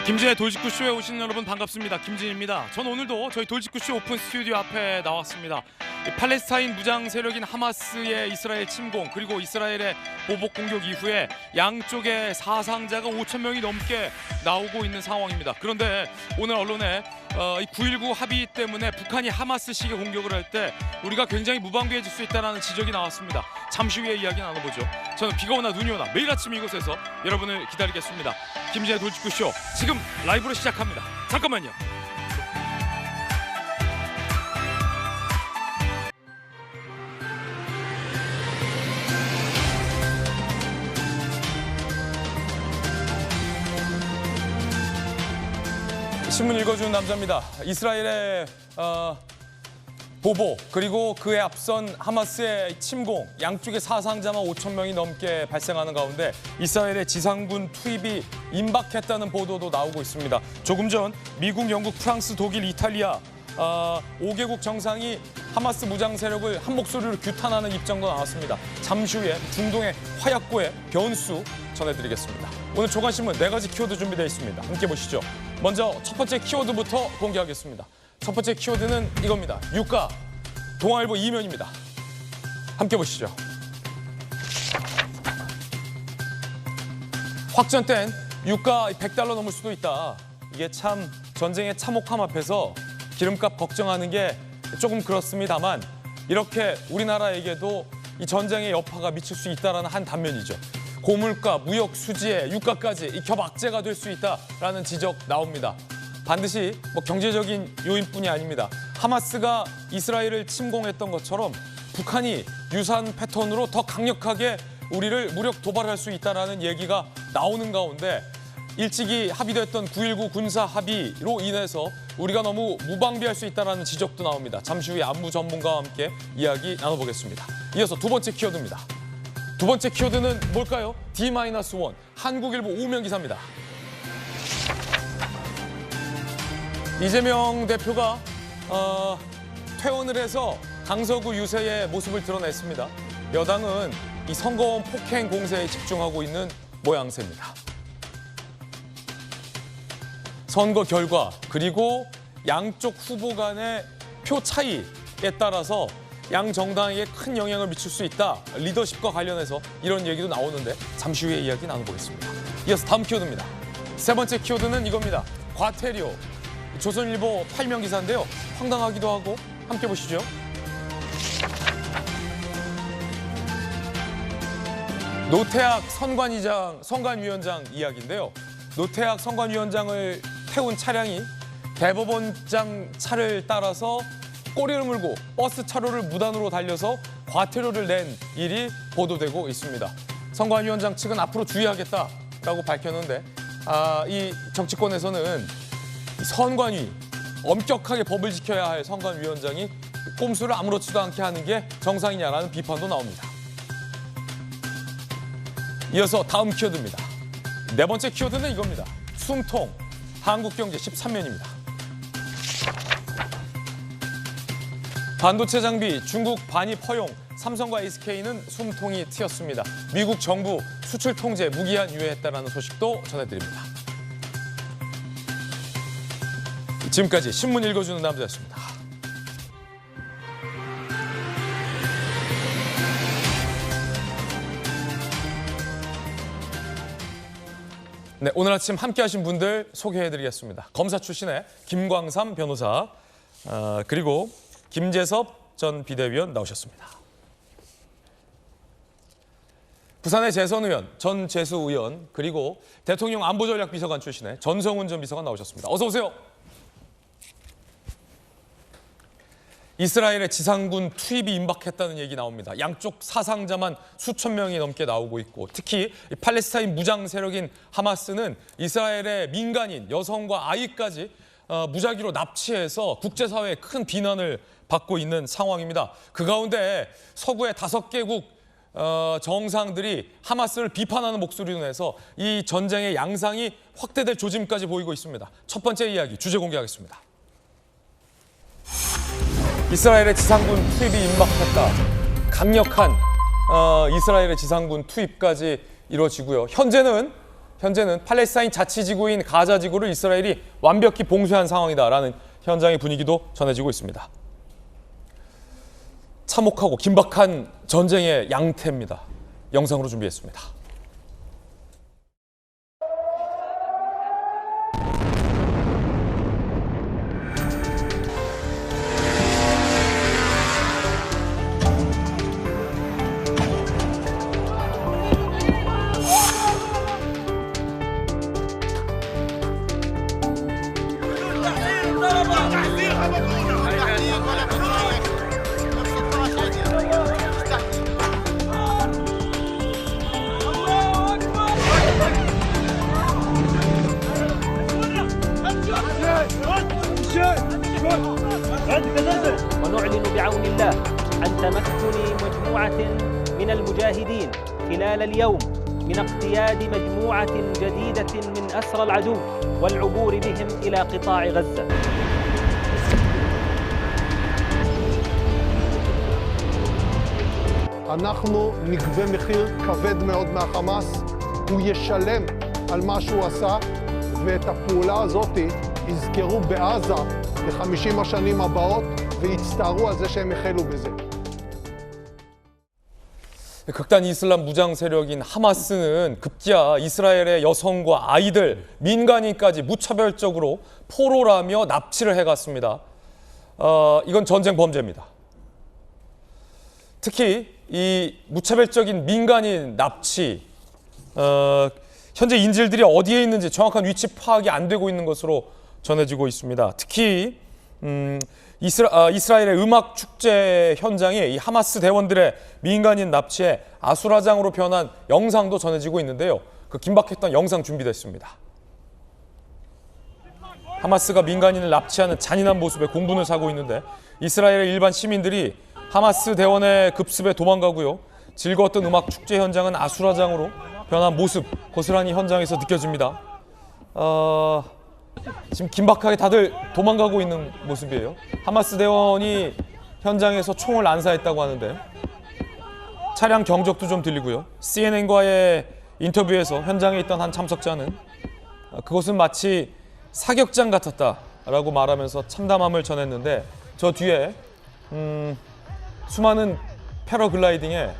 김진의 돌직구쇼에 오신 여러분 반갑습니다. 김진입니다. 저는 오늘도 저희 돌직구쇼 오픈 스튜디오 앞에 나왔습니다. 팔레스타인 무장 세력인 하마스의 이스라엘 침공 그리고 이스라엘의 보복 공격 이후에 양쪽의 사상자가 5천 명이 넘게 나오고 있는 상황입니다. 그런데 오늘 언론에 9.19 합의 때문에 북한이 하마스식의 공격을 할 때 우리가 굉장히 무방비해질 수 있다는 지적이 나왔습니다. 잠시 후에 이야기 나눠보죠. 저는 비가 오나 눈이 오나 매일 아침 이곳에서 여러분을 기다리겠습니다. 김진의 돌직구쇼 지금 라이브로 시작합니다. 잠깐만요. 신문 읽어주는 남자입니다. 이스라엘의 보복 그리고 그에 앞선 하마스의 침공, 양쪽의 사상자만 5천 명이 넘게 발생하는 가운데 이스라엘의 지상군 투입이 임박했다는 보도도 나오고 있습니다. 조금 전 미국, 영국, 프랑스, 독일, 이탈리아 5개국 정상이 하마스 무장 세력을 한 목소리로 규탄하는 입장도 나왔습니다. 잠시 후에 중동의 화약고의 변수 전해드리겠습니다. 오늘 조간신문 4가지 키워드 준비되어 있습니다. 함께 보시죠. 먼저 첫 번째 키워드부터 공개하겠습니다. 첫 번째 키워드는 이겁니다. 유가, 동아일보 2면입니다. 함께 보시죠. 확전된 유가 $100 넘을 수도 있다. 이게 참 전쟁의 참혹함 앞에서 기름값 걱정하는 게 조금 그렇습니다만 이렇게 우리나라에게도 이 전쟁의 여파가 미칠 수 있다는 한 단면이죠. 고물가, 무역 수지에 유가까지 이 겹악재가 될 수 있다라는 지적 나옵니다. 반드시 경제적인 요인뿐이 아닙니다. 하마스가 이스라엘을 침공했던 것처럼 북한이 유사한 패턴으로 더 강력하게 우리를 무력 도발할 수 있다는 얘기가 나오는 가운데 일찍이 합의됐던 9.19 군사 합의로 인해서 우리가 너무 무방비할 수 있다는 지적도 나옵니다. 잠시 후에 안보 전문가와 함께 이야기 나눠보겠습니다. 이어서 두 번째 키워드입니다. 두 번째 키워드는 뭘까요? D-1 한국일보 5면 기사입니다. 이재명 대표가 퇴원을 해서 강서구 유세의 모습을 드러냈습니다. 여당은 이 선거원 폭행 공세에 집중하고 있는 모양새입니다. 선거 결과 그리고 양쪽 후보 간의 표 차이에 따라서 양 정당에게 큰 영향을 미칠 수 있다. 리더십과 관련해서 이런 얘기도 나오는데 잠시 후에 이야기 나눠보겠습니다. 이어서 다음 키워드입니다. 세 번째 키워드는 이겁니다. 과태료. 조선일보 8면 기사인데요. 황당하기도 하고 함께 보시죠. 노태악 선관위원장 이야기인데요. 노태악 선관위원장을 태운 차량이 대법원장 차를 따라서 꼬리를 물고 버스 차로를 무단으로 달려서 과태료를 낸 일이 보도되고 있습니다. 선관위원장 측은 앞으로 주의하겠다라고 밝혔는데 이 정치권에서는 선관위, 엄격하게 법을 지켜야 할 선관위원장이 꼼수를 아무렇지도 않게 하는 게 정상이냐라는 비판도 나옵니다. 이어서 다음 키워드입니다. 네 번째 키워드는 이겁니다. 숨통, 한국경제 13면입니다. 반도체 장비 중국 반입 허용, 삼성과 SK는 숨통이 트였습니다. 미국 정부 수출 통제 무기한 유예했다는 소식도 전해드립니다. 지금까지 신문 읽어주는 남자였습니다. 네, 오늘 아침 함께하신 분들 소개해드리겠습니다. 검사 출신의 김광삼 변호사 그리고 김재섭 전 비대위원 나오셨습니다. 부산의 재선 의원, 전 재수 의원 그리고 대통령 안보전략비서관 출신의 전성훈 전 비서관 나오셨습니다. 어서 오세요. 이스라엘의 지상군 투입이 임박했다는 얘기 나옵니다. 양쪽 사상자만 수천 명이 넘게 나오고 있고 특히 팔레스타인 무장 세력인 하마스는 이스라엘의 민간인, 여성과 아이까지 무작위로 납치해서 국제사회의 큰 비난을 받고 있는 상황입니다. 그 가운데 서구의 5개국 정상들이 하마스를 비판하는 목소리로 내서 이 전쟁의 양상이 확대될 조짐까지 보이고 있습니다. 첫 번째 이야기 주제 공개하겠습니다. 이스라엘의 지상군 투입이 임박했다. 강력한 이스라엘의 지상군 투입까지 이루어지고요. 현재는 현재는 팔레스타인 자치지구인 가자지구를 이스라엘이 완벽히 봉쇄한 상황이다라는 현장의 분위기도 전해지고 있습니다. 참혹하고 긴박한 전쟁의 양태입니다. 영상으로 준비했습니다. ونعلن بعون الله عن تمكن مجموعة من المجاهدين خلال اليوم من اقتياد مجموعة جديدة من أسرى العدو والعبور بهم إلى قطاع غزة. אנחנו נגבה מחיר כבד מאוד מהחמאס, הוא ישלם על מה שהוא עשה, ואת הפעולה הזאת יזכרו בעזה ב-50 השנים הבאות, ויצטערו על זה שהם החלו בזה. 극단 이슬람 무장 세력인 하마스는 급기야 이스라엘의 여성과 아이들, 민간인까지 무차별적으로 포로라며 납치를 해갔습니다. 이건 전쟁 범죄입니다. 특히 이 무차별적인 민간인 납치, 현재 인질들이 어디에 있는지 정확한 위치 파악이 안 되고 있는 것으로 전해지고 있습니다. 특히 이스라엘의 음악 축제 현장에 이 하마스 대원들의 민간인 납치에 아수라장으로 변한 영상도 전해지고 있는데요. 그 긴박했던 영상 준비됐습니다. 하마스가 민간인을 납치하는 잔인한 모습에 공분을 사고 있는데 이스라엘의 일반 시민들이 하마스 대원의 급습에 도망가고요. 즐거웠던 음악 축제 현장은 아수라장으로 변한 모습 고스란히 현장에서 느껴집니다. 지금 긴박하게 다들 도망가고 있는 모습이에요. 하마스 대원이 현장에서 총을 난사했다고 하는데 차량 경적도 좀 들리고요. CNN과의 인터뷰에서 현장에 있던 한 참석자는 그곳은 마치 사격장 같았다라고 말하면서 참담함을 전했는데 저 뒤에 수많은 패러글라이딩에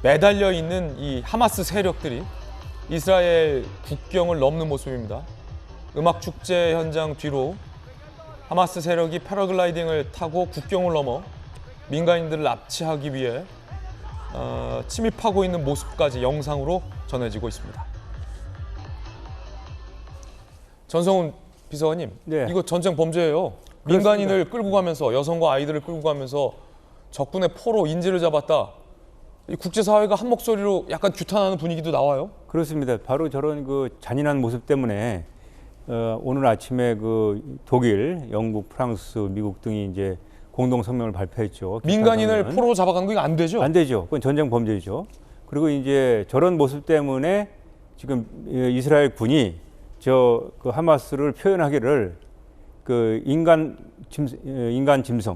매달려 있는 이 하마스 세력들이 이스라엘 국경을 넘는 모습입니다. 음악 축제 현장 뒤로 하마스 세력이 패러글라이딩을 타고 국경을 넘어 민간인들을 납치하기 위해 침입하고 있는 모습까지 영상으로 전해지고 있습니다. 전성훈 비서관님, 네. 이거 전쟁 범죄예요. 민간인을 끌고 가면서 여성과 아이들을 끌고 가면서 적군의 포로 인질을 잡았다. 이 국제사회가 한 목소리로 약간 규탄하는 분위기도 나와요. 그렇습니다. 바로 저런 그 잔인한 모습 때문에 오늘 아침에 그 독일, 영국, 프랑스, 미국 등이 이제 공동 성명을 발표했죠. 민간인을 포로로 잡아간 거 이거 안 되죠? 안 되죠. 그건 전쟁 범죄죠. 그리고 이제 저런 모습 때문에 지금 이스라엘 군이 그 하마스를 표현하기를 그 인간 짐승,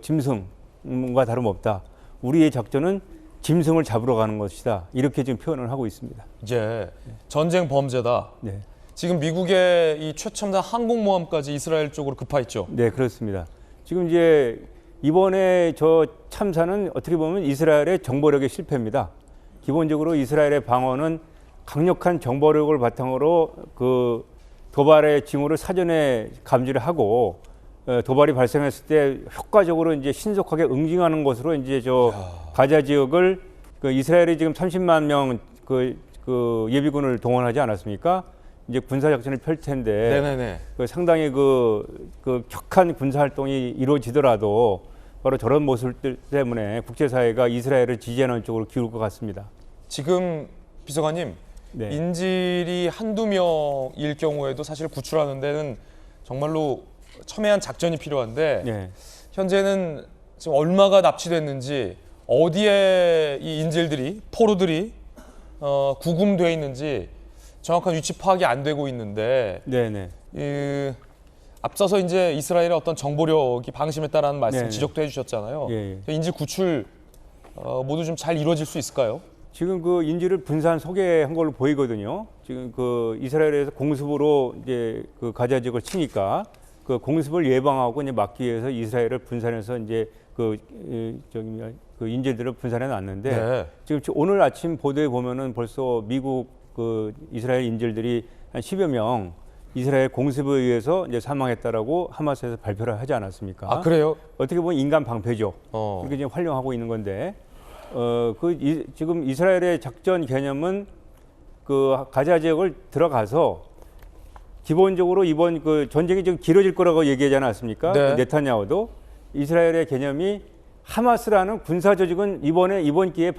짐승과 다름없다. 우리의 작전은 짐승을 잡으러 가는 것이다. 이렇게 지금 표현을 하고 있습니다. 이제 전쟁 범죄다. 네. 지금 미국의 이 최첨단 항공모함까지 이스라엘 쪽으로 급파했죠. 네, 그렇습니다. 지금 이제 이번에 저 참사는 어떻게 보면 이스라엘의 정보력의 실패입니다. 기본적으로 이스라엘의 방어는 강력한 정보력을 바탕으로 그 도발의 징후를 사전에 감지를 하고 도발이 발생했을 때 효과적으로 이제 신속하게 응징하는 것으로 이제 저 가자 지역을 그 이스라엘이 지금 30만 명 그 예비군을 동원하지 않았습니까? 이제 군사 작전을 펼 텐데 네네네. 그 상당히 그 격한 군사 활동이 이루어지더라도 바로 저런 모습들 때문에 국제사회가 이스라엘을 지지하는 쪽으로 기울 것 같습니다. 지금 비서관님, 네. 인질이 한두 명일 경우에도 사실 구출하는 데는 정말로 첨예한 작전이 필요한데 네. 현재는 지금 얼마가 납치됐는지 어디에 이 인질들이 포로들이 구금되어 있는지 정확한 위치 파악이 안 되고 있는데 네네. 앞서서 이제 이스라엘의 어떤 정보력이 방심했다라는 말씀 네네. 지적도 해주셨잖아요. 예. 인질 구출 모두 좀 잘 이루어질 수 있을까요? 지금 그 인질을 분산 소개한 걸로 보이거든요. 지금 그 이스라엘에서 공습으로 이제 그 가자 지역을 치니까 그 공습을 예방하고 이제 막기 위해서 이스라엘을 분산해서 이제 그 인질들을 분산해 놨는데 네. 지금 오늘 아침 보도에 보면은 벌써 미국 그 이스라엘 인질들이 한 10여 명 이스라엘 공습에 의해서 이제 사망했다라고 하마스에서 발표를 하지 않았습니까? 아, 그래요? 어떻게 보면 인간 방패죠. 그렇게 지금 활용하고 있는 건데 지금 이스라엘의 작전 개념은 그 가자 지역을 들어가서 기본적으로 이번 그 전쟁이 좀 길어질 거라고 얘기하지 않았습니까? 네. 네타냐후도 이스라엘의 개념이 하마스라는 군사 조직은 이번 기회에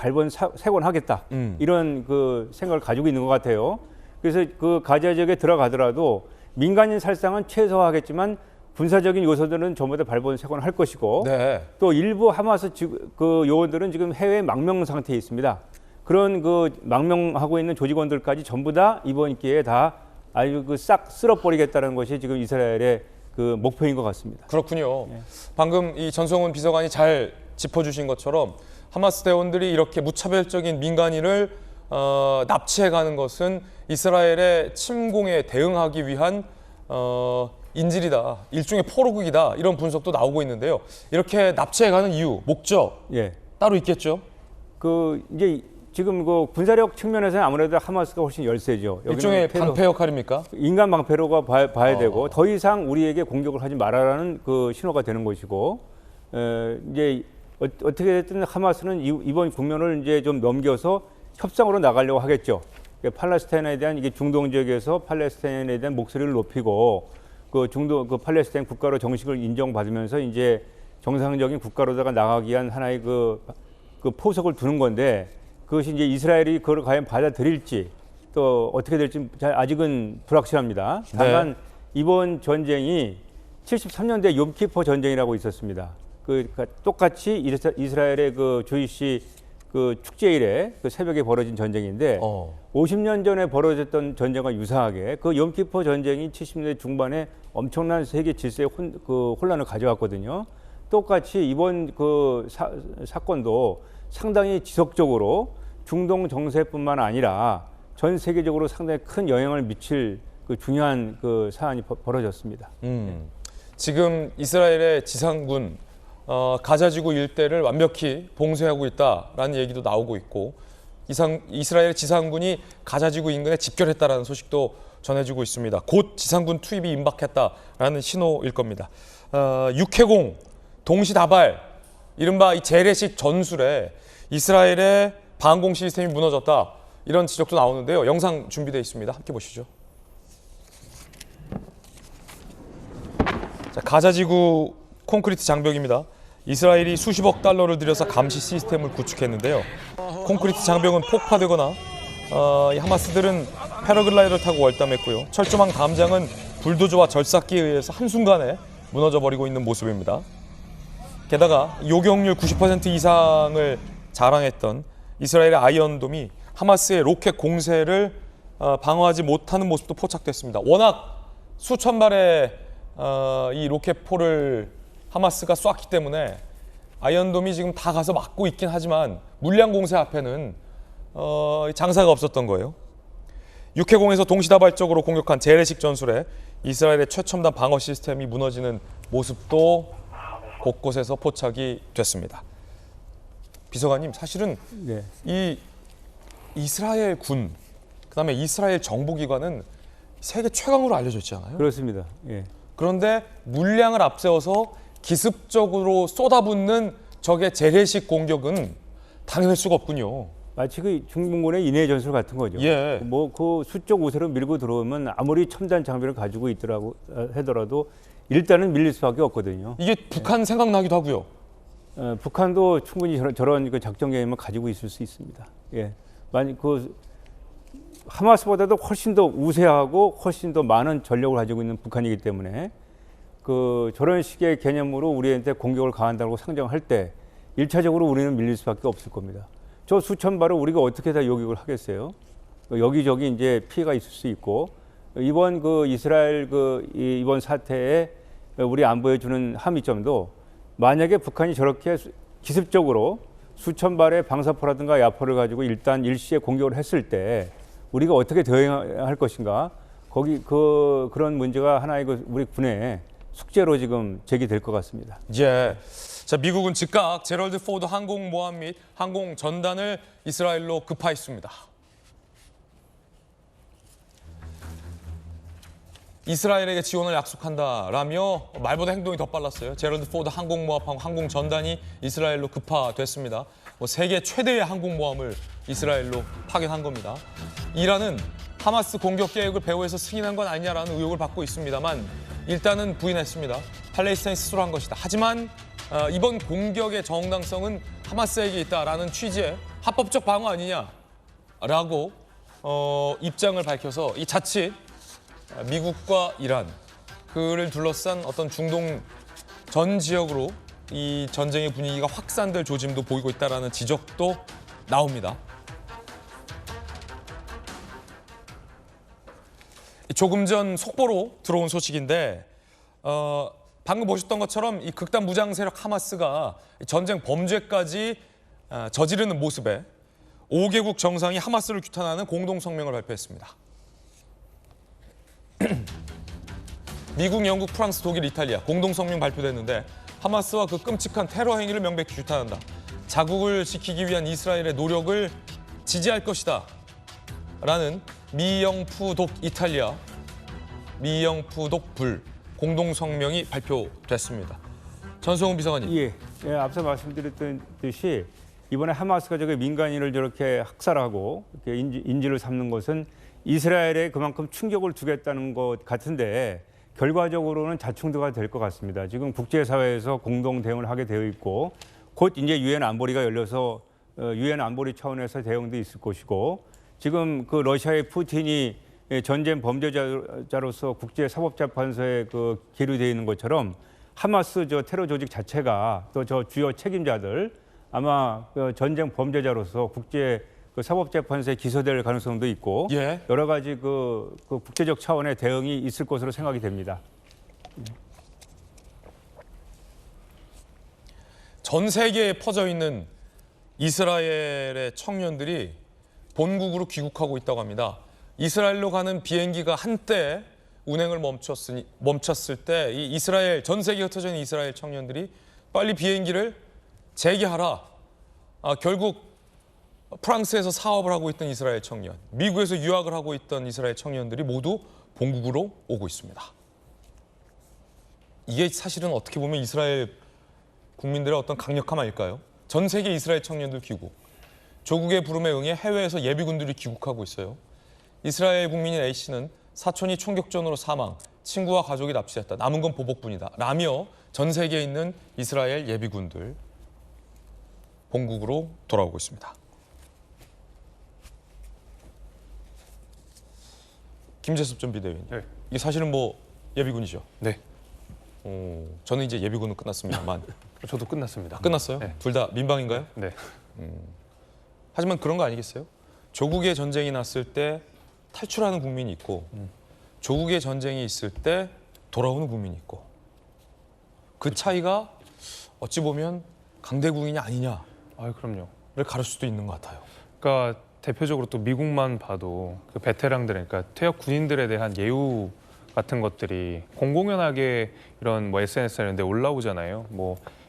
세곤하겠다 이런 그 생각을 가지고 있는 것 같아요. 그래서 그 가자 지역에 들어가더라도 민간인 살상은 최소화하겠지만 군사적인 요소들은 전부 다 세곤할 것이고 네. 또 일부 하마스 그 요원들은 지금 해외 망명 상태에 있습니다. 그런 그 망명하고 있는 조직원들까지 전부 다 이번 기회에 다 아주 그 싹 쓸어버리겠다는 것이 지금 이스라엘의 그 목표인 것 같습니다. 그렇군요. 방금 이 전성훈 비서관이 잘 짚어주신 것처럼 하마스 대원들이 이렇게 무차별적인 민간인을 납치해가는 것은 이스라엘의 침공에 대응하기 위한 인질이다, 일종의 포로국이다 이런 분석도 나오고 있는데요. 이렇게 납치해가는 이유, 목적 따로 있겠죠? 그 이제 지금 그 군사력 측면에서는 아무래도 하마스가 훨씬 열세죠. 일종의 방패 역할입니까? 인간 방패로가 봐야 되고 더 이상 우리에게 공격을 하지 말아라는 그 신호가 되는 것이고 이제 어떻게 됐든 하마스는 이번 국면을 이제 좀 넘겨서 협상으로 나가려고 하겠죠. 팔레스타인에 대한 이게 중동 지역에서 팔레스타인에 대한 목소리를 높이고 그 팔레스타인 국가로 정식을 인정받으면서 이제 정상적인 국가로다가 나가기 위한 하나의 그 포석을 두는 건데 그것이 이제 이스라엘이 그걸 과연 받아들일지 또 어떻게 될지 아직은 불확실합니다. 다만 이번 전쟁이 73년대 욤키퍼 전쟁이라고 있었습니다. 똑같이 이스라엘의 그 주이시 그 축제일에 그 새벽에 벌어진 전쟁인데 50년 전에 벌어졌던 전쟁과 유사하게 그 욤키퍼 전쟁이 70년대 중반에 엄청난 세계 질서의 혼란을 가져왔거든요. 똑같이 이번 그 사건도 상당히 지속적으로 중동 정세뿐만 아니라 전 세계적으로 상당히 큰 영향을 미칠 그 중요한 그 사안이 벌어졌습니다. 지금 이스라엘의 지상군 가자지구 일대를 완벽히 봉쇄하고 있다라는 얘기도 나오고 있고 이스라엘 지상군이 가자지구 인근에 집결했다라는 소식도 전해지고 있습니다. 곧 지상군 투입이 임박했다라는 신호일 겁니다. 육해공 동시다발 이른바 이 재래식 전술에 이스라엘의 방공 시스템이 무너졌다 이런 지적도 나오는데요. 영상 준비되어 있습니다. 함께 보시죠. 자, 가자지구 콘크리트 장벽입니다. 이스라엘이 수십억 달러를 들여서 감시 시스템을 구축했는데요. 콘크리트 장벽은 폭파되거나 이 하마스들은 패러글라이더를 타고 월담했고요. 철조망 담장은 불도저와 절삭기에 의해서 한순간에 무너져버리고 있는 모습입니다. 게다가 요격률 90% 이상을 자랑했던 이스라엘의 아이언돔이 하마스의 로켓 공세를 방어하지 못하는 모습도 포착됐습니다. 워낙 수천 발의 이 로켓포를 하마스가 쐈기 때문에 아이언돔이 지금 다 가서 막고 있긴 하지만 물량 공세 앞에는 장사가 없었던 거예요. 육해공에서 동시다발적으로 공격한 재래식 전술에 이스라엘의 최첨단 방어 시스템이 무너지는 모습도 곳곳에서 포착이 됐습니다. 비서관님, 사실은 이 이스라엘 군, 그다음에 이스라엘 정보기관은 세계 최강으로 알려져 있잖아요. 그렇습니다. 그런데 물량을 앞세워서 기습적으로 쏟아붓는 적의 재래식 공격은 당연할 수가 없군요. 마치 그 중공군의 인해 전술 같은 거죠. 뭐 그 수적 우세로 밀고 들어오면 아무리 첨단 장비를 가지고 있더라고 하더라도 일단은 밀릴 수밖에 없거든요. 이게 북한 생각나기도 하고요. 북한도 충분히 저런 그 작전 개념을 가지고 있을 수 있습니다. 만약 그 하마스보다도 훨씬 더 우세하고 훨씬 더 많은 전력을 가지고 있는 북한이기 때문에 그 저런 식의 개념으로 우리한테 공격을 가한다고 상정할 때 1차적으로 우리는 밀릴 수밖에 없을 겁니다. 저 수천 발을 우리가 어떻게 다 요격을 하겠어요? 여기저기 이제 피해가 있을 수 있고 이번 그 이스라엘 이번 사태에 우리 안보에 주는 함의점도 만약에 북한이 저렇게 기습적으로 수천 발의 방사포라든가 야포를 가지고 일단 일시에 공격을 했을 때 우리가 어떻게 대응할 것인가? 그런 문제가 하나의 우리 군의 숙제로 지금 제기될 것 같습니다. 예. 자, 미국은 즉각 제럴드 포드 항공모함 및 항공 전단을 이스라엘로 급파했습니다. 이스라엘에게 지원을 약속한다라며 말보다 행동이 더 빨랐어요. 제럴드 포드 항공모함 항공 전단이 이스라엘로 급파됐습니다. 세계 최대의 항공모함을 이스라엘로 파견한 겁니다. 이란은 하마스 공격 계획을 배후에서 승인한 건 아니냐라는 의혹을 받고 있습니다만 일단은 부인했습니다. 팔레스타인이 스스로 한 것이다. 하지만 이번 공격의 정당성은 하마스에게 있다라는 취지의 합법적 방어 아니냐라고 입장을 밝혀서 이 자칫 미국과 이란 그를 둘러싼 어떤 중동 전 지역으로 이 전쟁의 분위기가 확산될 조짐도 보이고 있다라는 지적도 나옵니다. 조금 전 속보로 들어온 소식인데 방금 보셨던 것처럼 이 극단 무장 세력 하마스가 전쟁 범죄까지 저지르는 모습에 5개국 정상이 하마스를 규탄하는 공동 성명을 발표했습니다. 미국, 영국, 프랑스, 독일, 이탈리아 공동 성명 발표됐는데 하마스와 그 끔찍한 테러 행위를 명백히 규탄한다. 자국을 지키기 위한 이스라엘의 노력을 지지할 것이다. 라는 미영푸독 이탈리아, 미영푸독 불 공동 성명이 발표됐습니다. 전성훈 비서관님. 예, 앞서 말씀드렸듯이 이번에 하마스가 저게 민간인을 저렇게 학살하고 이렇게 인질을 삼는 것은 이스라엘에 그만큼 충격을 주겠다는 것 같은데 결과적으로는 자충도가 될 것 같습니다. 지금 국제사회에서 공동 대응을 하게 되어 있고 곧 이제 유엔 안보리가 열려서 유엔 안보리 차원에서 대응도 있을 것이고 지금 그 러시아의 푸틴이 전쟁 범죄자로서 국제사법재판소에 계류되어 있는 것처럼 하마스 저 테러 조직 자체가 또 저 주요 책임자들 아마 전쟁 범죄자로서 국제 사법재판소에 기소될 가능성도 있고 예. 여러 가지 그 국제적 차원의 대응이 있을 것으로 생각이 됩니다. 전 세계에 퍼져 있는 이스라엘의 청년들이 본국으로 귀국하고 있다고 합니다. 이스라엘로 가는 비행기가 한때 운행을 멈췄을 때 이 이스라엘 전 세계에 흩어져 있는 이스라엘 청년들이 빨리 비행기를 재개하라. 결국 프랑스에서 사업을 하고 있던 이스라엘 청년, 미국에서 유학을 하고 있던 이스라엘 청년들이 모두 본국으로 오고 있습니다. 이게 사실은 어떻게 보면 이스라엘 국민들의 어떤 강력함 아닐까요? 전 세계 이스라엘 청년들 귀국, 조국의 부름에 응해 해외에서 예비군들이 귀국하고 있어요. 이스라엘 국민인 A씨는 사촌이 총격전으로 사망, 친구와 가족이 납치됐다. 남은 건 보복뿐이다. 라며 전 세계에 있는 이스라엘 예비군들 본국으로 돌아오고 있습니다. 김재섭 전 비대위원. 네. 이게 사실은 예비군이죠. 네. 저는 이제 예비군은 끝났습니다만. 저도 끝났습니다. 끝났어요? 네. 둘 다 민방인가요? 네. 하지만 그런 거 아니겠어요? 조국의 전쟁이 났을 때 탈출하는 국민이 있고 조국의 전쟁이 있을 때 돌아오는 국민이 있고 그 차이가 어찌 보면 강대국이냐 아니냐를 그럼요. 가를 수도 있는 것 같아요. 그러니까 대표적으로 또 미국만 봐도 그 베테랑들, 그러니까 퇴역 군인들에 대한 예우 같은 것들이 공공연하게 이런 SNS 이런 데 올라오잖아요.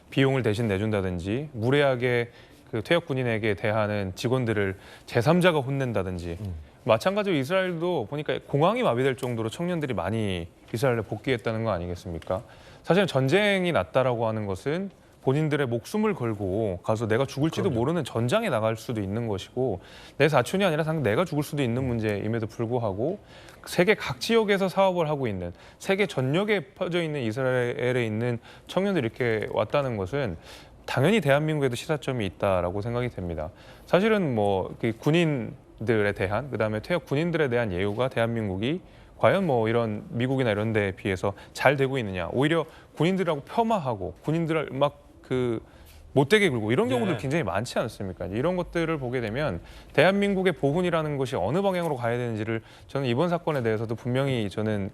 비용을 대신 내준다든지 무례하게 그 퇴역 군인에게 대하는 직원들을 제3자가 혼낸다든지 마찬가지로 이스라엘도 보니까 공항이 마비될 정도로 청년들이 많이 이스라엘에 복귀했다는 거 아니겠습니까? 사실 전쟁이 났다라고 하는 것은 본인들의 목숨을 걸고 가서 내가 죽을지도 모르는 전장에 나갈 수도 있는 것이고 내 사촌이 아니라 상대 내가 죽을 수도 있는 문제임에도 불구하고 세계 각 지역에서 사업을 하고 있는 세계 전역에 퍼져 있는 이스라엘에 있는 청년들이 이렇게 왔다는 것은 당연히 대한민국에도 시사점이 있다라고 생각이 됩니다. 사실은 군인들에 대한 그다음에 퇴역 군인들에 대한 예우가 대한민국이 과연 이런 미국이나 이런 데에 비해서 잘 되고 있느냐. 오히려 군인들하고 폄하하고 군인들을 막 못되게 굴고 이런 경우들 네. 굉장히 많지 않습니까? 이런 것들을 보게 되면 대한민국의 보훈이라는 것이 어느 방향으로 가야 되는지를 저는 이번 사건에 대해서도 분명히 저는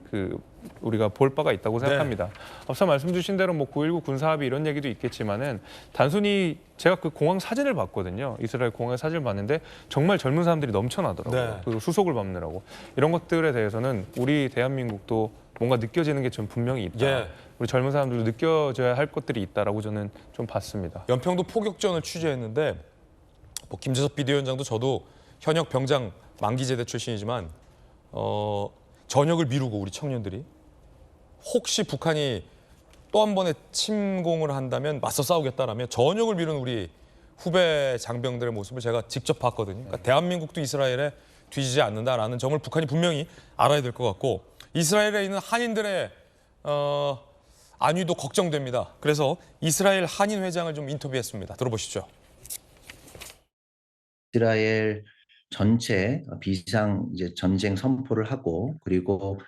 우리가 볼 바가 있다고 생각합니다. 앞서 말씀 주신 대로 뭐 9.19 군사합의 이런 얘기도 있겠지만은 단순히 제가 그 공항 사진을 봤거든요. 이스라엘 공항 사진을 봤는데 정말 젊은 사람들이 넘쳐나더라고요. 네. 그 수속을 밟느라고. 이런 것들에 대해서는 우리 대한민국도 뭔가 느껴지는 게 좀 분명히 있다. 예. 우리 젊은 사람들도 느껴져야 할 것들이 있다라고 저는 좀 봤습니다. 연평도 포격전을 취재했는데 뭐 김재섭 비대위원장도 저도 현역 병장 만기제대 출신이지만 전역을 미루고 우리 청년들이 혹시 북한이 또 한 번의 침공을 한다면 맞서 싸우겠다라며 전역을 미룬 우리 후배 장병들의 모습을 제가 직접 봤거든요. 그러니까 대한민국도 이스라엘에 뒤지지 않는다라는 점을 북한이 분명히 알아야 될 것 같고 이스라엘에 있는 한인들의 안위도 걱정됩니다. 그래서 이스라엘 한인 회장을 좀 인터뷰했습니다. 들어보시죠. 이스라엘 전체 비상 이제 전쟁 선포를 하고 그리고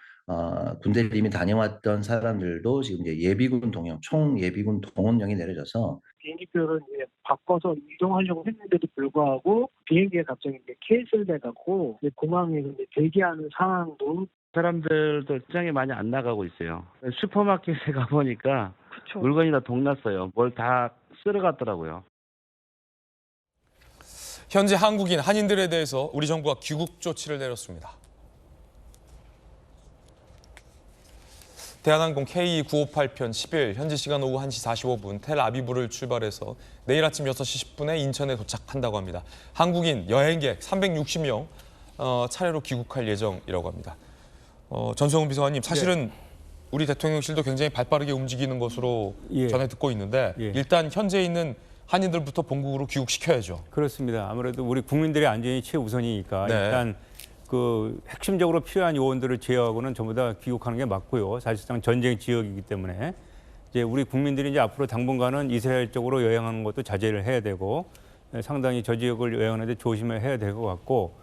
군대를 이미 다녀왔던 사람들도 지금 이제 예비군 동영, 총 예비군 동원령이 내려져서 비행기표를 이제 바꿔서 이동하려고 했는데도 불구하고 비행기가 갑자기 이제 캔슬돼갖고 공항에 이제 대기하는 상황도 사람들도 시장에 많이 안 나가고 있어요. 슈퍼마켓에 가보니까 물건이 다 동났어요. 뭘 다 쓸어갔더라고요. 현재 한국인 한인들에 대해서 우리 정부가 귀국 조치를 내렸습니다. 대한항공 K958편 10일 현지 시간 오후 1시 45분 텔아비브를 출발해서 내일 아침 6시 10분에 인천에 도착한다고 합니다. 한국인 여행객 360명 차례로 귀국할 예정이라고 합니다. 전성훈 비서관님, 사실은 우리 대통령실도 굉장히 발빠르게 움직이는 것으로 전해 듣고 있는데 일단 현재 있는 한인들부터 본국으로 귀국시켜야죠. 그렇습니다. 아무래도 우리 국민들의 안전이 최우선이니까 일단 그 핵심적으로 필요한 요원들을 제어하고는 전부 다 귀국하는 게 맞고요. 사실상 전쟁 지역이기 때문에 이제 우리 국민들이 이제 앞으로 당분간은 이스라엘 쪽으로 여행하는 것도 자제를 해야 되고 상당히 저 지역을 여행하는데 조심해야 될 것 같고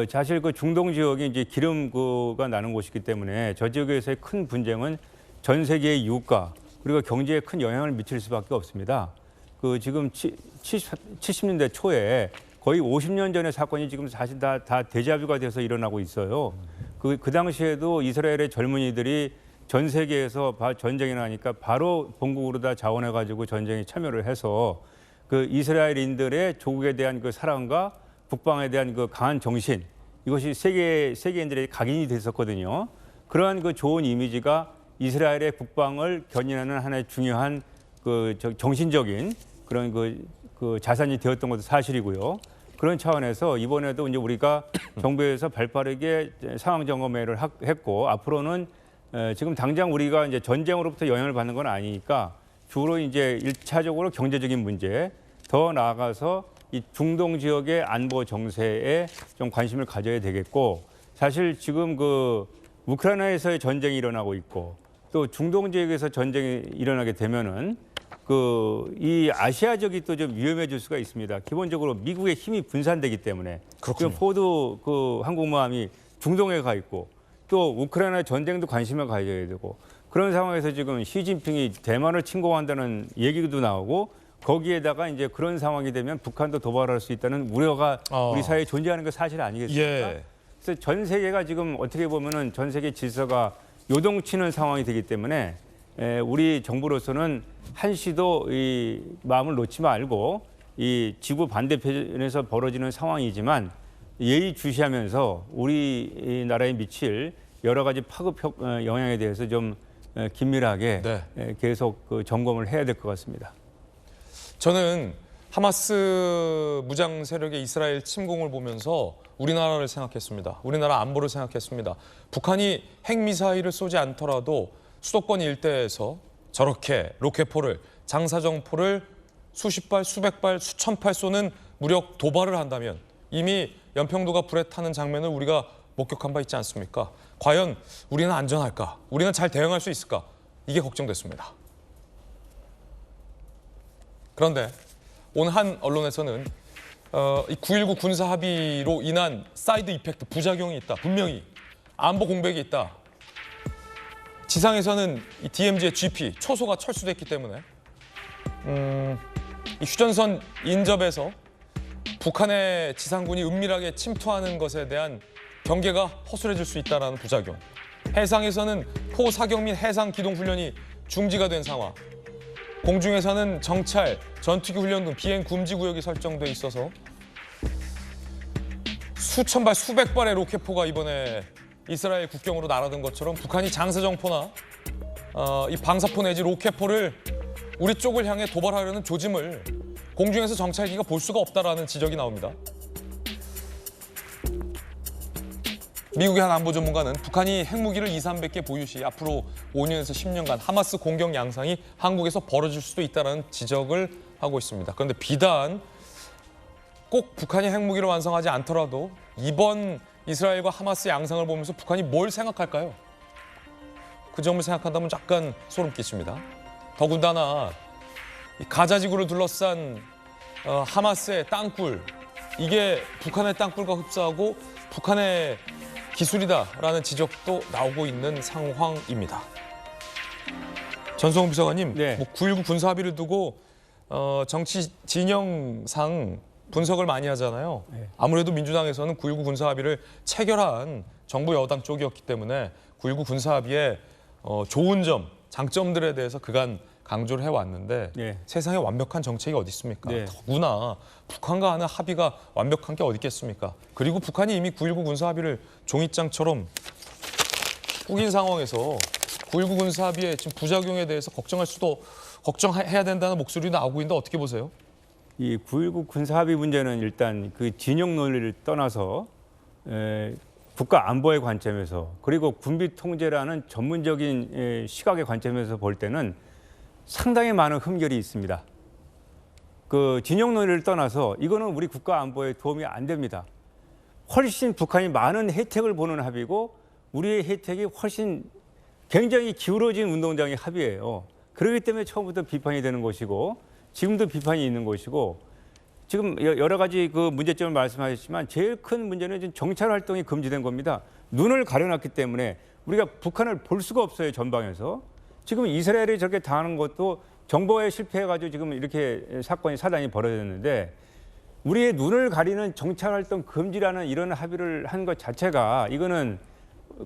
사실 그 중동 지역이 이제 기름가 나는 곳이기 때문에 저 지역에서의 큰 분쟁은 전 세계의 유가 그리고 경제에 큰 영향을 미칠 수밖에 없습니다. 그 지금 70년대 초에 거의 50년 전의 사건이 지금 사실 다 데자뷰가 돼서 일어나고 있어요. 그 당시에도 이스라엘의 젊은이들이 전 세계에서 전쟁이 나니까 바로 본국으로 다 자원해가지고 전쟁에 참여를 해서 그 이스라엘인들의 조국에 대한 그 사랑과 북방에 대한 그 강한 정신 이것이 세계인들의 각인이 됐었거든요. 그러한 그 좋은 이미지가 이스라엘의 북방을 견인하는 하나의 중요한 그 정신적인 그런 그 자산이 되었던 것도 사실이고요. 그런 차원에서 이번에도 이제 우리가 정부에서 발빠르게 상황 점검회를 했고 앞으로는 지금 당장 우리가 이제 전쟁으로부터 영향을 받는 건 아니니까 주로 이제 1차적으로 경제적인 문제 더 나아가서 이 중동 지역의 안보 정세에 좀 관심을 가져야 되겠고 사실 지금 그 우크라이나에서의 전쟁이 일어나고 있고 또 중동 지역에서 전쟁이 일어나게 되면은 이 아시아 지역이 또 좀 위험해질 수가 있습니다. 기본적으로 미국의 힘이 분산되기 때문에 지금 포드 그 항공모함이 중동에 가 있고 또 우크라이나 전쟁도 관심을 가져야 되고 그런 상황에서 지금 시진핑이 대만을 침공한다는 얘기도 나오고 거기에다가 이제 그런 상황이 되면 북한도 도발할 수 있다는 우려가 우리 사회에 존재하는 게 사실 아니겠습니까? 그래서 전 세계가 지금 어떻게 보면은 전 세계 질서가 요동치는 상황이 되기 때문에 우리 정부로서는 한시도 이 마음을 놓지 말고 이 지구 반대편에서 벌어지는 상황이지만 예의주시하면서 우리나라에 미칠 여러 가지 파급 영향에 대해서 좀 긴밀하게 계속 그 점검을 해야 될 것 같습니다. 저는 하마스 무장 세력의 이스라엘 침공을 보면서 우리나라를 생각했습니다. 우리나라 안보를 생각했습니다. 북한이 핵미사일을 쏘지 않더라도 수도권 일대에서 저렇게 로켓포를, 장사정포를 수십 발, 수백 발, 수천 발 쏘는 무력 도발을 한다면 이미 연평도가 불에 타는 장면을 우리가 목격한 바 있지 않습니까? 과연 우리는 안전할까? 우리는 잘 대응할 수 있을까? 이게 걱정됐습니다. 그런데 오늘 한 언론에서는 이 9.19 군사 합의로 인한 사이드 이펙트, 부작용이 있다. 분명히 안보 공백이 있다. 지상에서는 이 DMZ의 GP, 초소가 철수됐기 때문에 이 휴전선 인접에서 북한의 지상군이 은밀하게 침투하는 것에 대한 경계가 허술해질 수 있다는 부작용. 해상에서는 포사격 및 해상 기동 훈련이 중지가 된 상황. 공중에서는 정찰, 전투기 훈련 등 비행 금지 구역이 설정돼 있어서 수천 발, 수백 발의 로켓포가 이번에 이스라엘 국경으로 날아든 것처럼 북한이 장세정포나 이 방사포 내지 로켓포를 우리 쪽을 향해 도발하려는 조짐을 공중에서 정찰기가 볼 수가 없다라는 지적이 나옵니다. 미국의 한 안보 전문가는 북한이 핵무기를 200~300개 보유 시 앞으로 5년에서 10년간 하마스 공격 양상이 한국에서 벌어질 수도 있다는 지적을 하고 있습니다. 그런데 비단 꼭 북한이 핵무기를 완성하지 않더라도 이번 이스라엘과 하마스 양상을 보면서 북한이 뭘 생각할까요? 그 점을 생각한다면 약간 소름 끼칩니다. 더군다나 이 가자 지구를 둘러싼 하마스의 땅굴, 이게 북한의 땅굴과 흡사하고 북한의 기술이다라는 지적도 나오고 있는 상황입니다. 전성훈 비서관님, 네. 9.19 군사 합의를 두고 정치 진영상 분석을 많이 하잖아요. 네. 아무래도 민주당에서는 9.19 군사 합의를 체결한 정부 여당 쪽이었기 때문에 9.19 군사 합의의 좋은 점, 장점들에 대해서 그간 강조를 해왔는데 네. 세상에 완벽한 정책이 어디 있습니까? 네. 더구나 북한과 하는 합의가 완벽한 게 어디 있겠습니까? 그리고 북한이 이미 9.19 군사 합의를 종이장처럼 꾸긴 상황에서 9.19 군사 합의의 지금 부작용에 대해서 걱정해야 된다는 목소리 나오고 있는데 어떻게 보세요? 이 9.19 군사 합의 문제는 일단 그 진영 논리를 떠나서 국가 안보의 관점에서 그리고 군비 통제라는 전문적인 시각의 관점에서 볼 때는 상당히 많은 흠결이 있습니다. 그 진영 논리를 떠나서 이거는 우리 국가 안보에 도움이 안 됩니다. 훨씬 북한이 많은 혜택을 보는 합의고 우리의 혜택이 훨씬 굉장히 기울어진 운동장의 합의예요. 그렇기 때문에 처음부터 비판이 되는 것이고 지금도 비판이 있는 것이고 지금 여러 가지 그 문제점을 말씀하셨지만 제일 큰 문제는 지금 정찰 활동이 금지된 겁니다. 눈을 가려놨기 때문에 우리가 북한을 볼 수가 없어요, 전방에서. 지금 이스라엘이 저렇게 당하는 것도 정보에 실패해가지고 지금 이렇게 사단이 벌어졌는데 우리의 눈을 가리는 정찰 활동 금지라는 이런 합의를 한 것 자체가 이거는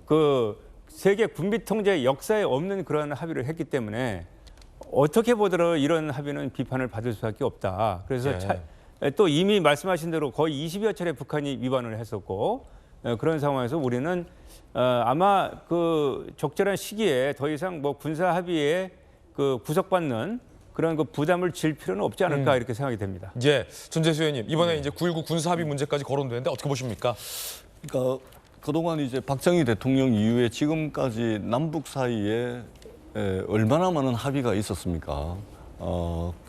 그 세계 군비 통제 역사에 없는 그런 합의를 했기 때문에 어떻게 보더라도 이런 합의는 비판을 받을 수밖에 없다. 그래서 또 이미 말씀하신 대로 거의 20여 차례 북한이 위반을 했었고 그런 상황에서 우리는 아마 그 적절한 시기에 더 이상 뭐 군사 합의에 그 구속받는 그런 그 부담을 질 필요는 없지 않을까 이렇게 생각이 됩니다. 예, 전재수 의원님 이번에 이제 9.19 군사 합의 문제까지 거론되는데 어떻게 보십니까? 그러니까 그동안 이제 박정희 대통령 이후에 지금까지 남북 사이에 얼마나 많은 합의가 있었습니까?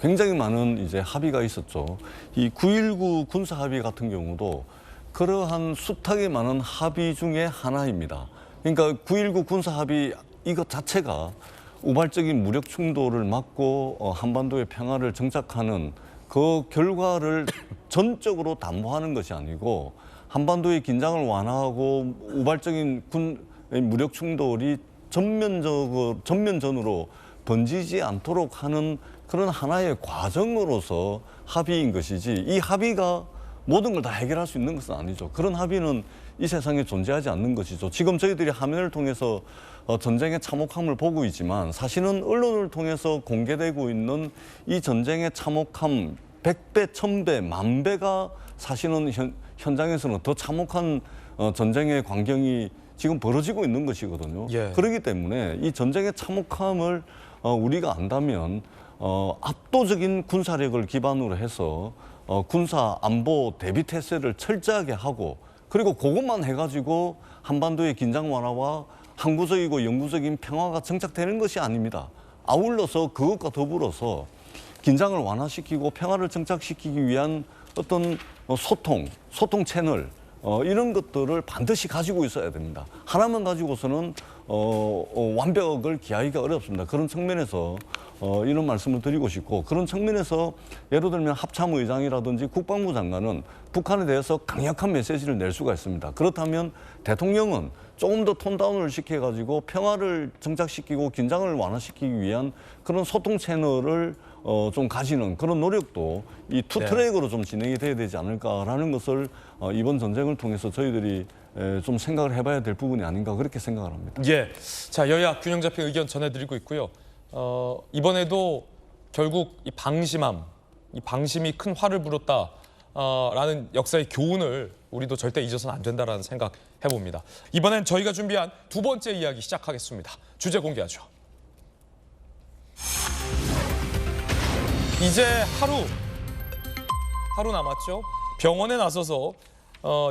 굉장히 많은 이제 합의가 있었죠. 이 9.19 군사 합의 같은 경우도 그러한 숱하게 많은 합의 중에 하나입니다. 그러니까 9.19 군사 합의 이것 자체가 우발적인 무력 충돌을 막고 한반도의 평화를 정착하는 그 결과를 전적으로 담보하는 것이 아니고 한반도의 긴장을 완화하고 우발적인 무력 충돌이 전면전으로 번지지 않도록 하는 그런 하나의 과정으로서 합의인 것이지 이 합의가 모든 걸 다 해결할 수 있는 것은 아니죠. 그런 합의는 이 세상에 존재하지 않는 것이죠. 지금 저희들이 화면을 통해서 전쟁의 참혹함을 보고 있지만 사실은 언론을 통해서 공개되고 있는 이 전쟁의 참혹함 100배, 1000배, 10,000배가 사실은 현장에서는 더 참혹한 전쟁의 광경이 지금 벌어지고 있는 것이거든요. 예. 그렇기 때문에 이 전쟁의 참혹함을 우리가 안다면 압도적인 군사력을 기반으로 해서 군사 안보 대비 태세를 철저하게 하고 그리고 그것만 해가지고 한반도의 긴장 완화와 항구적이고 영구적인 평화가 정착되는 것이 아닙니다. 아울러서 그것과 더불어서 긴장을 완화시키고 평화를 정착시키기 위한 어떤 소통 채널 이런 것들을 반드시 가지고 있어야 됩니다. 하나만 가지고서는 완벽을 기하기가 어렵습니다. 그런 측면에서 이런 말씀을 드리고 싶고 그런 측면에서 예를 들면 합참의장이라든지 국방부 장관은 북한에 대해서 강력한 메시지를 낼 수가 있습니다. 그렇다면 대통령은 조금 더 톤다운을 시켜가지고 평화를 정착시키고 긴장을 완화시키기 위한 그런 소통 채널을 좀 가지는 그런 노력도 이 투 트랙으로 좀 진행이 돼야 되지 않을까라는 것을 이번 전쟁을 통해서 저희들이 좀 생각을 해봐야 될 부분이 아닌가 그렇게 생각을 합니다. 예, 자 여야 균형 잡힌 의견 전해드리고 있고요. 이번에도 결국 이 방심이 큰 화를 불었다라는 역사의 교훈을 우리도 절대 잊어서는 안 된다라는 생각 해봅니다. 이번엔 저희가 준비한 두 번째 이야기 시작하겠습니다. 주제 공개하죠. 이제 하루 남았죠. 병원에 나서서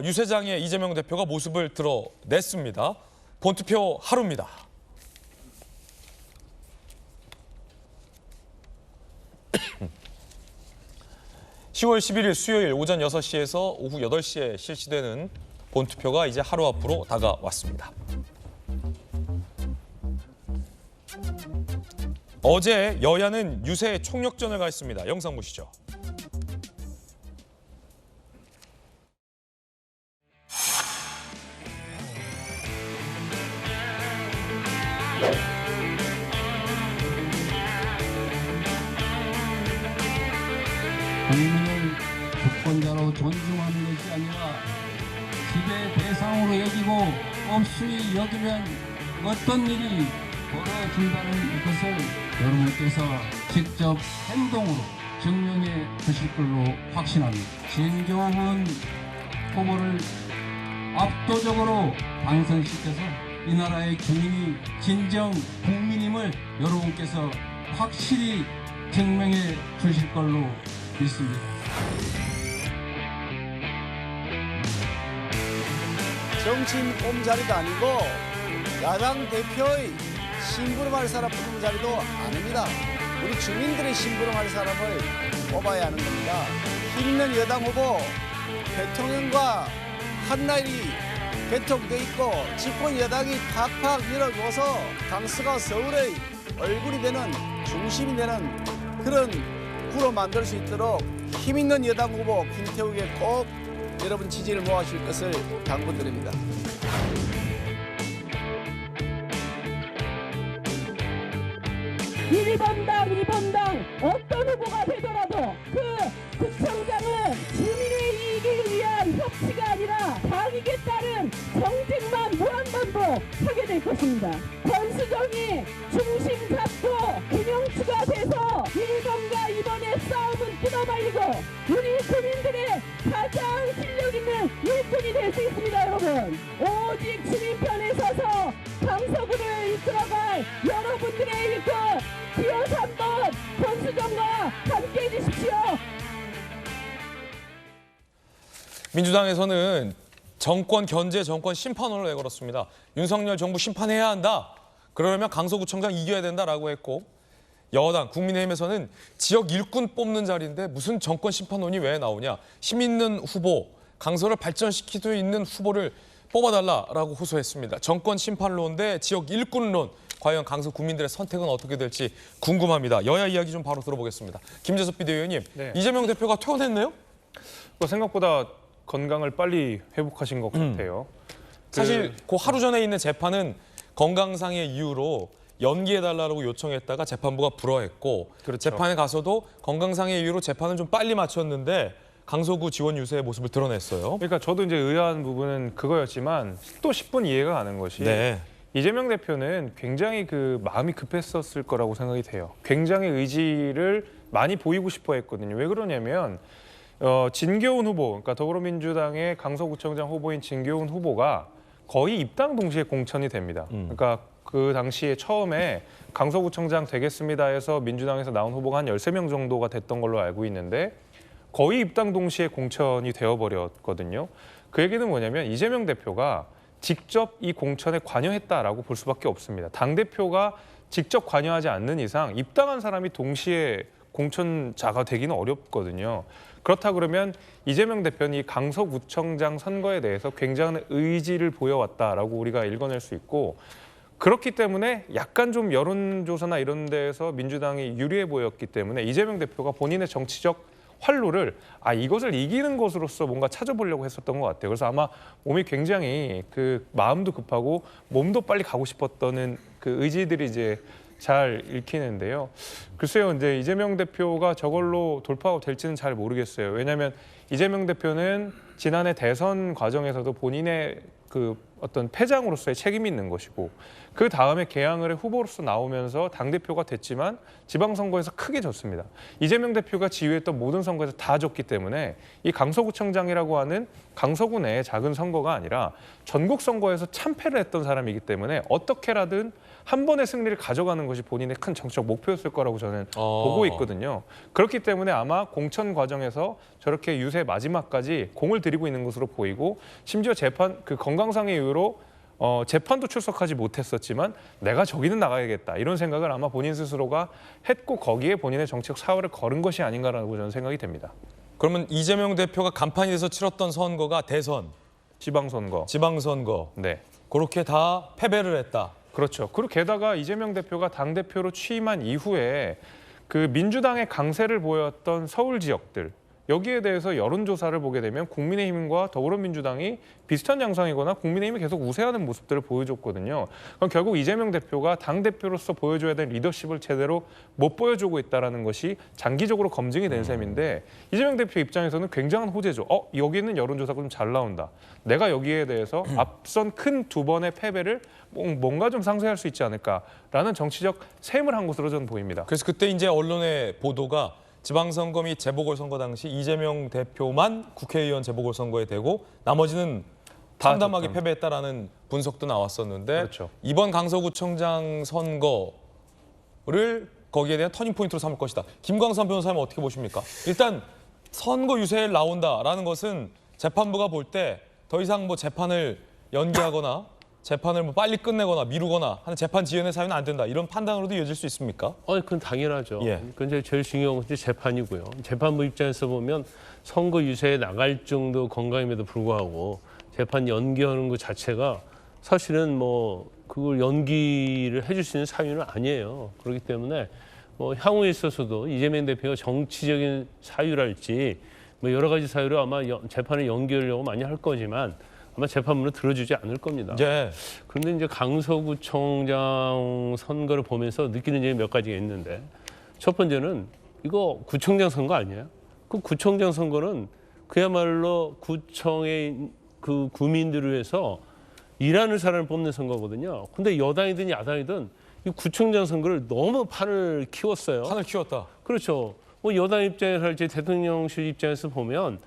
유세장에 이재명 대표가 모습을 드러냈습니다. 본투표 하루입니다. (10월 11일) 수요일 오전 6시에서 오후 8시에 실시되는 본투표가 이제 하루 앞으로 다가왔습니다. 어제 여야는 유세 총력전을 가했습니다. 영상 보시죠. 국민을 주권자로 존중하는 것이 아니라 지배 대상으로 여기고 없이 여기면 어떤 일이 벌어진다는 것을 여러분께서 직접 행동으로 증명해 주실 걸로 확신합니다. 진교훈 후보를 압도적으로 당선시켜서 이 나라의 주인이 진정 국민임을 여러분께서 확실히 증명해 주실 걸로 믿습니다. 정치인 꼼자리도 아니고 야당 대표의 심부름할 사람 뽑는 자리도 아닙니다. 우리 주민들의 심부름할 사람을 뽑아야 하는 겁니다. 힘있는 여당 후보 대통령과 한나일이 개통돼 있고 집권 여당이 팍팍 밀어줘서 강서가 서울의 얼굴이 되는 중심이 되는 그런 구로 만들 수 있도록 힘있는 여당 후보 김태욱에 꼭 여러분 지지를 모아주실 것을 당부드립니다. 일번당 어떤 후보가 되더라도 그 구청장은 주민의 이익을 위한 협치가 아니라 당익에 따른 정책만 무한반복하게 될 것입니다. 권수정이 중심 잡고 균형추가 돼서 1번과 2번의 싸움은 끊어말리고 우리 국민들의 가장 실력 있는 일꾼이 될 수 있습니다. 여러분, 오직 주민 편에 서서 강서구를 이끌어갈 여러분들의 일꾼 기호 3번 권수정과 함께해 주십시오. 민주당에서는 정권 견제, 정권 심판론을 내걸었습니다. 윤석열 정부 심판해야 한다. 그러려면 강서구청장 이겨야 된다라고 했고, 여당 국민의힘에서는 지역 일꾼 뽑는 자리인데 무슨 정권 심판론이 왜 나오냐. 힘 있는 후보, 강서를 발전시킬 수 있는 후보를 뽑아달라라고 호소했습니다. 정권 심판론 대 지역 일꾼론. 과연 강서 국민들의 선택은 어떻게 될지 궁금합니다. 여야 이야기 좀 바로 들어보겠습니다. 김재섭 비대위원님, 네. 이재명 대표가 퇴원했네요? 생각보다 건강을 빨리 회복하신 것 같아요. 사실 그 하루 전에 있는 재판은 건강상의 이유로 연기해달라고 요청했다가 재판부가 불허했고, 그렇죠. 재판에 가서도 건강상의 이유로 재판을 좀 빨리 마쳤는데 강서구 지원 유세의 모습을 드러냈어요. 그러니까 저도 이제 의아한 부분은 그거였지만 또 10분 이해가 가는 것이 이재명 대표는 굉장히 마음이 급했었을 거라고 생각이 돼요. 굉장히 의지를 많이 보이고 싶어 했거든요. 왜 그러냐면 진교훈 후보, 그러니까 더불어민주당의 강서구청장 후보인 진교훈 후보가 거의 입당 동시에 공천이 됩니다. 그러니까 그 당시에 처음에 강서구청장 되겠습니다 해서 민주당에서 나온 후보가 한 13명 정도가 됐던 걸로 알고 있는데 거의 입당 동시에 공천이 되어버렸거든요. 그 얘기는 뭐냐면 이재명 대표가 직접 이 공천에 관여했다라고 볼 수밖에 없습니다. 당대표가 직접 관여하지 않는 이상 입당한 사람이 동시에 공천자가 되기는 어렵거든요. 그렇다 그러면 이재명 대표는 이 강서구청장 선거에 대해서 굉장한 의지를 보여왔다라고 우리가 읽어낼 수 있고, 그렇기 때문에 약간 좀 여론조사나 이런 데에서 민주당이 유리해 보였기 때문에 이재명 대표가 본인의 정치적 활로를 이것을 이기는 것으로서 뭔가 찾아보려고 했었던 것 같아요. 그래서 아마 몸이 굉장히 그 마음도 급하고 몸도 빨리 가고 싶었던 그 의지들이 이제 잘 읽히는데요. 글쎄요, 이제 이재명 대표가 저걸로 돌파가 될지는 잘 모르겠어요. 왜냐하면 이재명 대표는 지난해 대선 과정에서도 본인의 그 어떤 패장으로서의 책임이 있는 것이고, 그 다음에 개항을 해 후보로서 나오면서 당대표가 됐지만 지방선거에서 크게 졌습니다. 이재명 대표가 지휘했던 모든 선거에서 다 졌기 때문에 이 강서구청장이라고 하는 강서구 내의 작은 선거가 아니라 전국 선거에서 참패를 했던 사람이기 때문에 어떻게라든 한 번의 승리를 가져가는 것이 본인의 큰 정치적 목표였을 거라고 저는 보고 있거든요. 그렇기 때문에 아마 공천 과정에서 저렇게 유세 마지막까지 공을 들이고 있는 것으로 보이고, 심지어 재판 그 건강상의 이유로 재판도 출석하지 못했었지만 내가 저기는 나가야겠다 이런 생각을 아마 본인 스스로가 했고, 거기에 본인의 정치적 사활을 걸은 것이 아닌가라고 저는 생각이 됩니다. 그러면 이재명 대표가 간판이 돼서 치렀던 선거가 대선, 지방선거, 네, 그렇게 다 패배를 했다. 그렇죠. 그리고 게다가 이재명 대표가 당대표로 취임한 이후에 그 민주당의 강세를 보였던 서울 지역들, 여기에 대해서 여론조사를 보게 되면 국민의힘과 더불어민주당이 비슷한 양상이거나 국민의힘이 계속 우세하는 모습들을 보여줬거든요. 그럼 결국 이재명 대표가 당대표로서 보여줘야 될 리더십을 제대로 못 보여주고 있다는 것이 장기적으로 검증이 된 셈인데, 이재명 대표 입장에서는 굉장한 호재죠. 여기는 여론조사가 좀 잘 나온다. 내가 여기에 대해서 앞선 큰 두 번의 패배를 뭔가 좀 상쇄할 수 있지 않을까라는 정치적 셈을 한 것으로 저는 보입니다. 그래서 그때 이제 언론의 보도가 지방선거 및 재보궐선거 당시 이재명 대표만 국회의원 재보궐선거에 되고 나머지는 참담하게 패배했다라는 분석도 나왔었는데, 그렇죠. 이번 강서구청장 선거를 거기에 대한 터닝포인트로 삼을 것이다. 김광선 변호사님 어떻게 보십니까? 일단 선거 유세에 나온다라는 것은 재판부가 볼 때 더 이상 뭐 재판을 연기하거나 재판을 뭐 빨리 끝내거나 미루거나 하는 재판 지연의 사유는 안 된다, 이런 판단으로도 이어질 수 있습니까? 그건 당연하죠. 예. 근데 제일 중요한 것은 재판이고요. 재판부 입장에서 보면 선거 유세에 나갈 정도 건강임에도 불구하고 재판 연기하는 것 자체가 사실은 뭐 그걸 연기를 해줄 수 있는 사유는 아니에요. 그렇기 때문에 뭐 향후에 있어서도 이재명 대표가 정치적인 사유랄지 뭐 여러 가지 사유로 아마 재판을 연기하려고 많이 할 거지만 아마 재판부는 들어주지 않을 겁니다. 예. 그런데 이제 강서구청장 선거를 보면서 느끼는 점이 몇 가지가 있는데, 첫 번째는 이거 구청장 선거 아니에요? 그 구청장 선거는 그야말로 구청의 그 구민들을 위해서 일하는 사람을 뽑는 선거거든요. 근데 여당이든 야당이든 이 구청장 선거를 너무 판을 키웠어요. 판을 키웠다. 그렇죠. 뭐 여당 입장에서 할지 대통령실 입장에서 보면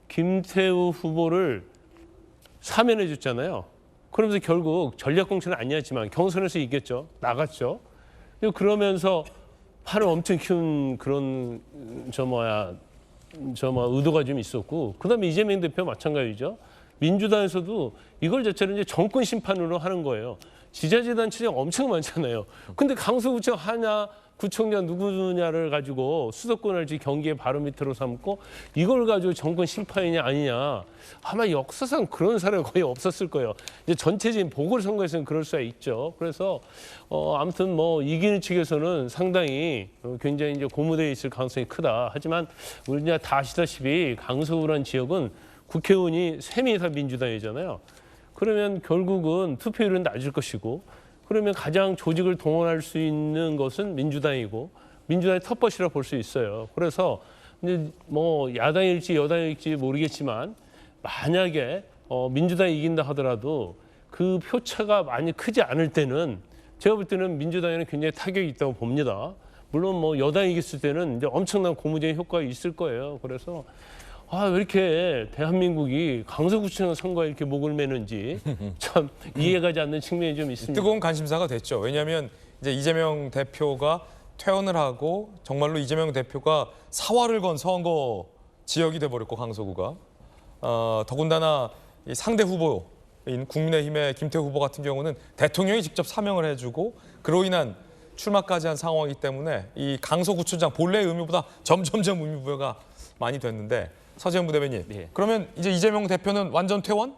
김태우 후보를 사면해 줬잖아요. 그러면서 결국 전략공천은 아니었지만 경선에서 이겼죠. 나갔죠. 그러면서 판을 엄청 키운 그런 의도가 좀 있었고, 그다음에 이재명 대표 마찬가지죠. 민주당에서도 이걸 자체를 이제 정권 심판으로 하는 거예요. 지자체단체장 엄청 많잖아요. 근데 강서구청 하나 구청장 누구냐를 가지고 수도권을지 경기의 바로 밑으로 삼고 이걸 가지고 정권 심판이냐 아니냐, 아마 역사상 그런 사례가 거의 없었을 거예요. 이제 전체적인 보궐선거에서는 그럴 수가 있죠. 그래서 아무튼 뭐 이기는 측에서는 상당히 굉장히 이제 고무되어 있을 가능성이 크다. 하지만 우리가 다 아시다시피 강서구라는 지역은 국회의원이 3명이 다 민주당이잖아요. 그러면 결국은 투표율은 낮을 것이고, 그러면 가장 조직을 동원할 수 있는 것은 민주당이고, 민주당의 텃밭이라 볼 수 있어요. 그래서 이제 뭐 야당일지 여당일지 모르겠지만 만약에 민주당이 이긴다 하더라도 그 표차가 많이 크지 않을 때는 제가 볼 때는 민주당에는 굉장히 타격이 있다고 봅니다. 물론 뭐 여당이 이겼을 때는 이제 엄청난 고무적인 효과가 있을 거예요. 그래서 왜 이렇게 대한민국이 강서구청 선거에 이렇게 목을 매는지 참 이해가지 않는 측면이 좀 있습니다. 뜨거운 관심사가 됐죠. 왜냐하면 이제 이재명 대표가 퇴원을 하고 정말로 이재명 대표가 사활을 건 선거 지역이 돼버렸고, 강서구가 더군다나 이 상대 후보인 국민의힘의 김태우 후보 같은 경우는 대통령이 직접 사명을 해주고 그로 인한 출마까지 한 상황이기 때문에 이 강서구청장 본래의 의미보다 점점점 의미부여가 많이 됐는데, 서재현 부대변인, 그러면 이제 이재명 대표는 완전 퇴원?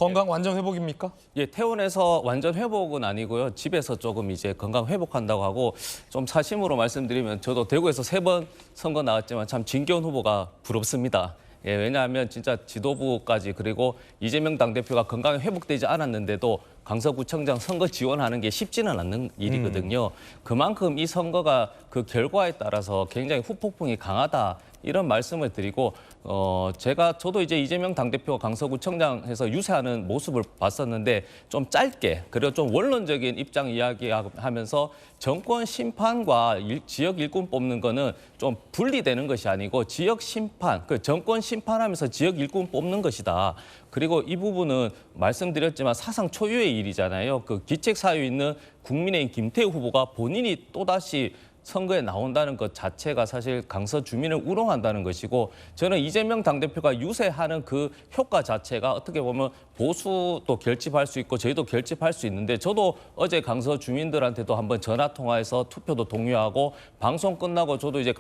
건강 완전 회복입니까? 예, 퇴원해서 완전 회복은 아니고요. 집에서 조금 이제 건강 회복한다고 하고 좀 사심으로 말씀드리면 저도 대구에서 3번 선거 나왔지만 참 진기현 후보가 부럽습니다. 예, 왜냐하면 진짜 지도부까지 그리고 이재명 당대표가 건강이 회복되지 않았는데도 강서구청장 선거 지원하는 게 쉽지는 않는 일이거든요. 그만큼 이 선거가 그 결과에 따라서 굉장히 후폭풍이 강하다. 이런 말씀을 드리고 저도 이제 이재명 당대표가 강서구청장에서 유세하는 모습을 봤었는데 좀 짧게 그리고 좀 원론적인 입장 이야기하면서 정권 심판과 지역 일꾼 뽑는 거는 좀 분리되는 것이 아니고 지역 심판, 그 정권 심판하면서 지역 일꾼 뽑는 것이다. 그리고 이 부분은 말씀드렸지만 사상 초유의 일이잖아요. 그 기책 사유에 있는 국민의힘 김태우 후보가 본인이 또다시 선거에 나온다는 것 자체가 사실 강서 주민을 우롱한다는 것이고 저는 이재명 당대표가 유세하는 그 효과 자체가 어떻게 보면 보수도 결집할 수 있고 저희도 결집할 수 있는데 저도 어제 강서 주민들한테도 한번 전화 통화해서 투표도 독려하고 방송 끝나고 저도 이제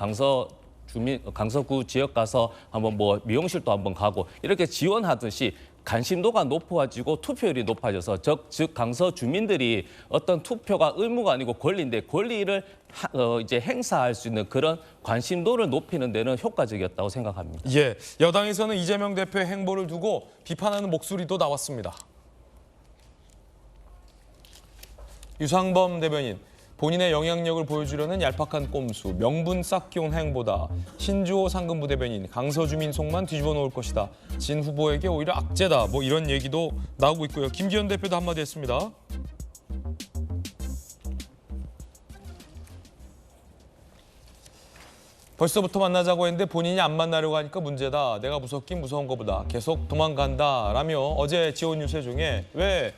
강서구 지역 가서 한번 뭐 미용실도 한번 가고 이렇게 지원하듯이 관심도가 높아지고 투표율이 높아져서 즉 강서 주민들이 어떤 투표가 의무가 아니고 권리인데 권리를 이제 행사할 수 있는 그런 관심도를 높이는 데는 효과적이었다고 생각합니다. 예, 여당에서는 이재명 대표의 행보를 두고 비판하는 목소리도 나왔습니다. 유상범 대변인, 본인의 영향력을 보여주려는 얄팍한 꼼수, 명분 쌓기 온 행보다. 신주호 상근부 대변인, 강서 주민 속만 뒤집어 놓을 것이다. 진 후보에게 오히려 악재다. 뭐 이런 얘기도 나오고 있고요. 김기현 대표도 한마디 했습니다. 벌써부터 만나자고 했는데 본인이 안 만나려고 하니까 문제다. 내가 무섭긴 무서운 것보다 계속 도망간다. 라며 어제 지원 유세 중에 왜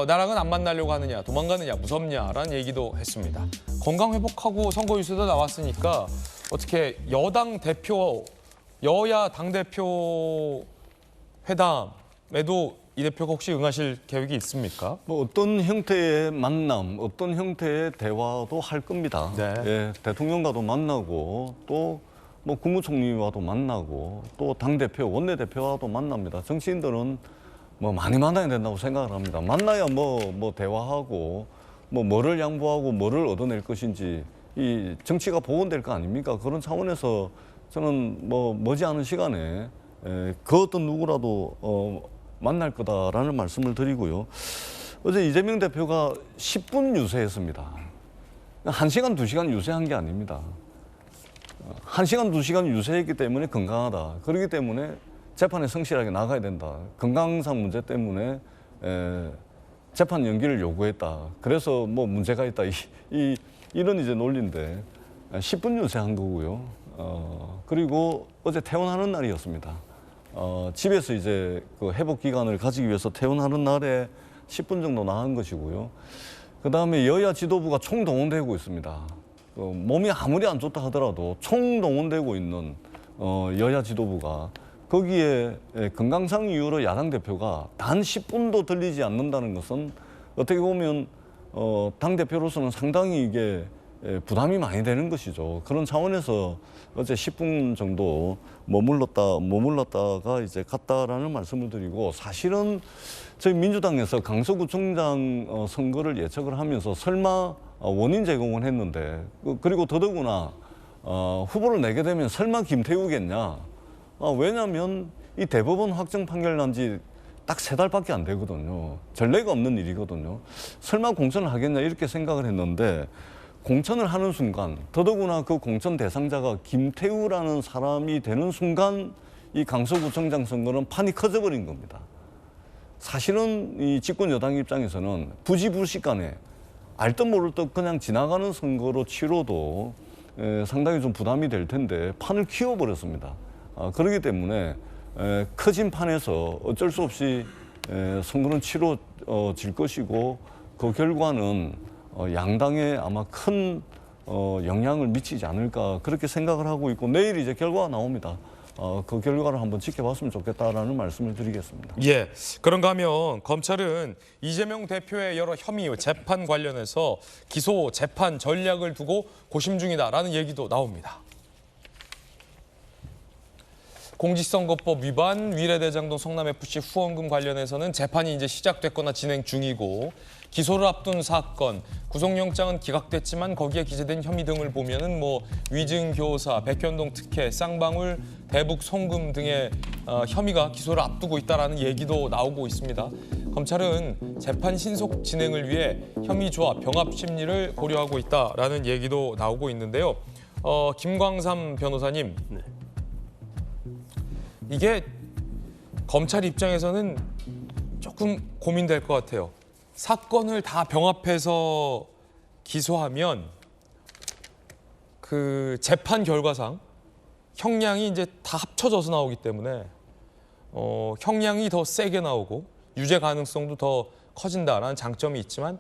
나랑은 안 만나려고 하느냐, 도망가느냐, 무섭냐라는 얘기도 했습니다. 건강 회복하고 선거 유세도 나왔으니까 어떻게 여당 대표, 여야 당대표 회담에도 이 대표가 혹시 응하실 계획이 있습니까? 뭐 어떤 형태의 만남, 어떤 형태의 대화도 할 겁니다. 네. 예, 대통령과도 만나고 또 뭐 국무총리와도 만나고 또 당대표, 원내대표와도 만납니다. 정치인들은 뭐 많이 만나야 된다고 생각을 합니다. 만나야 뭐 대화하고 뭐 뭐를 양보하고 뭐를 얻어낼 것인지 이 정치가 복원될 거 아닙니까? 그런 차원에서 저는 뭐 머지않은 시간에 그 어떤 누구라도 만날 거다라는 말씀을 드리고요. 어제 이재명 대표가 10분 유세했습니다. 1시간, 2시간 유세한 게 아닙니다. 1시간, 2시간 유세했기 때문에 건강하다. 그렇기 때문에 재판에 성실하게 나가야 된다. 건강상 문제 때문에 재판 연기를 요구했다. 그래서 뭐 문제가 있다. 이런 이제 논리인데 10분 유세한 거고요. 그리고 어제 퇴원하는 날이었습니다. 집에서 이제 그 회복 기간을 가지기 위해서 퇴원하는 날에 10분 정도 나간 것이고요. 그다음에 여야 지도부가 총동원되고 있습니다. 몸이 아무리 안 좋다 하더라도 총동원되고 있는 여야 지도부가 거기에 건강상 이유로 야당 대표가 단 10분도 들리지 않는다는 것은 어떻게 보면 당대표로서는 상당히 이게 부담이 많이 되는 것이죠. 그런 차원에서 어제 10분 정도 머물렀다가 이제 갔다라는 말씀을 드리고 사실은 저희 민주당에서 강서구청장 선거를 예측을 하면서 설마 원인 제공을 했는데 그리고 더더구나 후보를 내게 되면 설마 김태우겠냐. 왜냐하면 이 대법원 확정 판결 난 지 딱 3달밖에 안 되거든요. 전례가 없는 일이거든요. 설마 공천을 하겠냐 이렇게 생각을 했는데 공천을 하는 순간 더더구나 그 공천 대상자가 김태우라는 사람이 되는 순간 이 강서구청장 선거는 판이 커져버린 겁니다. 사실은 이 집권 여당 입장에서는 부지불식간에 알듯 모를 듯 그냥 지나가는 선거로 치러도 상당히 좀 부담이 될 텐데 판을 키워버렸습니다. 그렇기 때문에 커진 판에서 어쩔 수 없이 선거는 치러질 것이고 그 결과는 양당에 아마 큰 영향을 미치지 않을까 그렇게 생각을 하고 있고 내일 이제 결과가 나옵니다. 그 결과를 한번 지켜봤으면 좋겠다라는 말씀을 드리겠습니다. 예, 그런가 하면 검찰은 이재명 대표의 여러 혐의, 재판 관련해서 기소, 재판 전략을 두고 고심 중이다라는 얘기도 나옵니다. 공직선거법 위반, 위례대장동 성남FC 후원금 관련해서는 재판이 이제 시작됐거나 진행 중이고 기소를 앞둔 사건, 구속영장은 기각됐지만 거기에 기재된 혐의 등을 보면은 뭐 위증교사, 백현동 특혜, 쌍방울, 대북 송금 등의 혐의가 기소를 앞두고 있다라는 얘기도 나오고 있습니다. 검찰은 재판 신속 진행을 위해 혐의 조합, 병합 심리를 고려하고 있다라는 얘기도 나오고 있는데요. 김광삼 변호사님, 이게 검찰 입장에서는 조금 고민될 것 같아요. 사건을 다 병합해서 기소하면 그 재판 결과상 형량이 이제 다 합쳐져서 나오기 때문에 형량이 더 세게 나오고 유죄 가능성도 더 커진다라는 장점이 있지만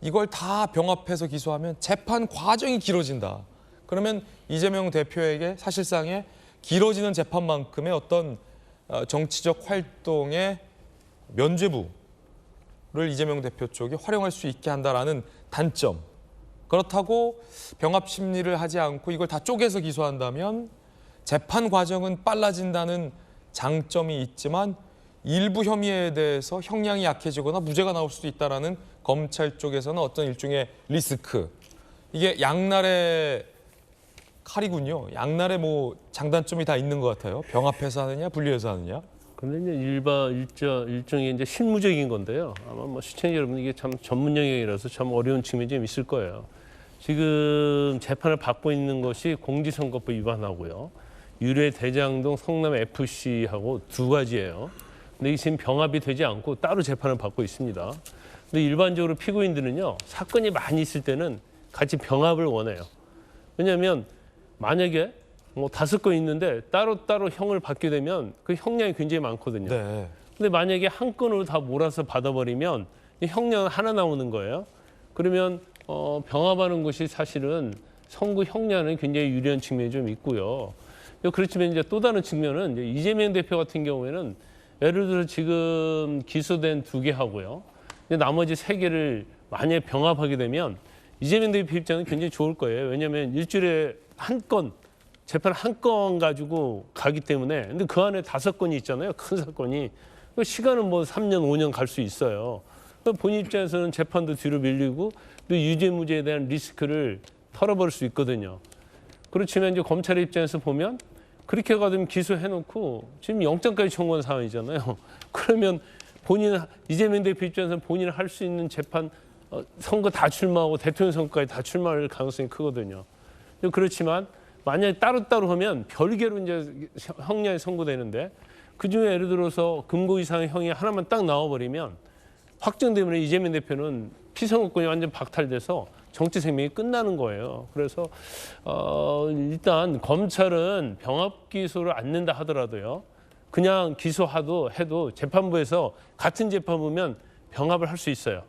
이걸 다 병합해서 기소하면 재판 과정이 길어진다. 그러면 이재명 대표에게 사실상의 길어지는 재판만큼의 어떤 정치적 활동의 면죄부를 이재명 대표 쪽이 활용할 수 있게 한다라는 단점. 그렇다고 병합 심리를 하지 않고 이걸 다 쪼개서 기소한다면 재판 과정은 빨라진다는 장점이 있지만 일부 혐의에 대해서 형량이 약해지거나 무죄가 나올 수도 있다라는 검찰 쪽에서는 어떤 일종의 리스크. 이게 양날의 칼이군요. 양날의 뭐 장단점이 다 있는 것 같아요. 병합해서 하느냐, 분리해서 하느냐. 근데 이제 일종의 이제 실무적인 건데요. 아마 뭐 시청자 여러분 이게 참 전문 영역이라서 참 어려운 측면이 좀 있을 거예요. 지금 재판을 받고 있는 것이 공직선거법 위반하고요. 유례대장동 성남FC하고 두 가지예요. 근데 이게 지금 병합이 되지 않고 따로 재판을 받고 있습니다. 근데 일반적으로 피고인들은요, 사건이 많이 있을 때는 같이 병합을 원해요. 왜냐하면 만약에 뭐 5건 있는데 따로따로 형을 받게 되면 그 형량이 굉장히 많거든요. 네. 근데 만약에 한 건으로 다 몰아서 받아버리면 형량은 하나 나오는 거예요. 그러면 병합하는 것이 사실은 선고 형량은 굉장히 유리한 측면이 좀 있고요. 그렇지만 이제 또 다른 측면은 이제 이재명 대표 같은 경우에는 예를 들어 지금 기소된 2개 하고요. 나머지 3개를 만약에 병합하게 되면 이재명 대표 입장은 굉장히 좋을 거예요. 왜냐하면 일주일에 한 건, 재판 한 건 가지고 가기 때문에. 근데 그 안에 5건이 있잖아요. 큰 사건이. 시간은 뭐 3년, 5년 갈 수 있어요. 본인 입장에서는 재판도 뒤로 밀리고 또 유죄, 무죄에 대한 리스크를 털어버릴 수 있거든요. 그렇지만 이제 검찰의 입장에서 보면 그렇게 가면 기소해놓고 지금 영장까지 청구한 상황이잖아요. 그러면 이재명 대표 입장에서는 본인이 할 수 있는 재판, 선거 다 출마하고 대통령 선거까지 다 출마할 가능성이 크거든요. 그렇지만 만약에 따로따로 하면 별개로 이제 형량이 선고되는데 그중에 예를 들어서 금고 이상의 형이 하나만 딱 나와버리면 확정되면 이재명 대표는 피선거권이 완전 박탈돼서 정치 생명이 끝나는 거예요. 그래서 일단 검찰은 병합 기소를 않는다 하더라도요. 그냥 해도 재판부에서 같은 재판부면 병합을 할 수 있어요.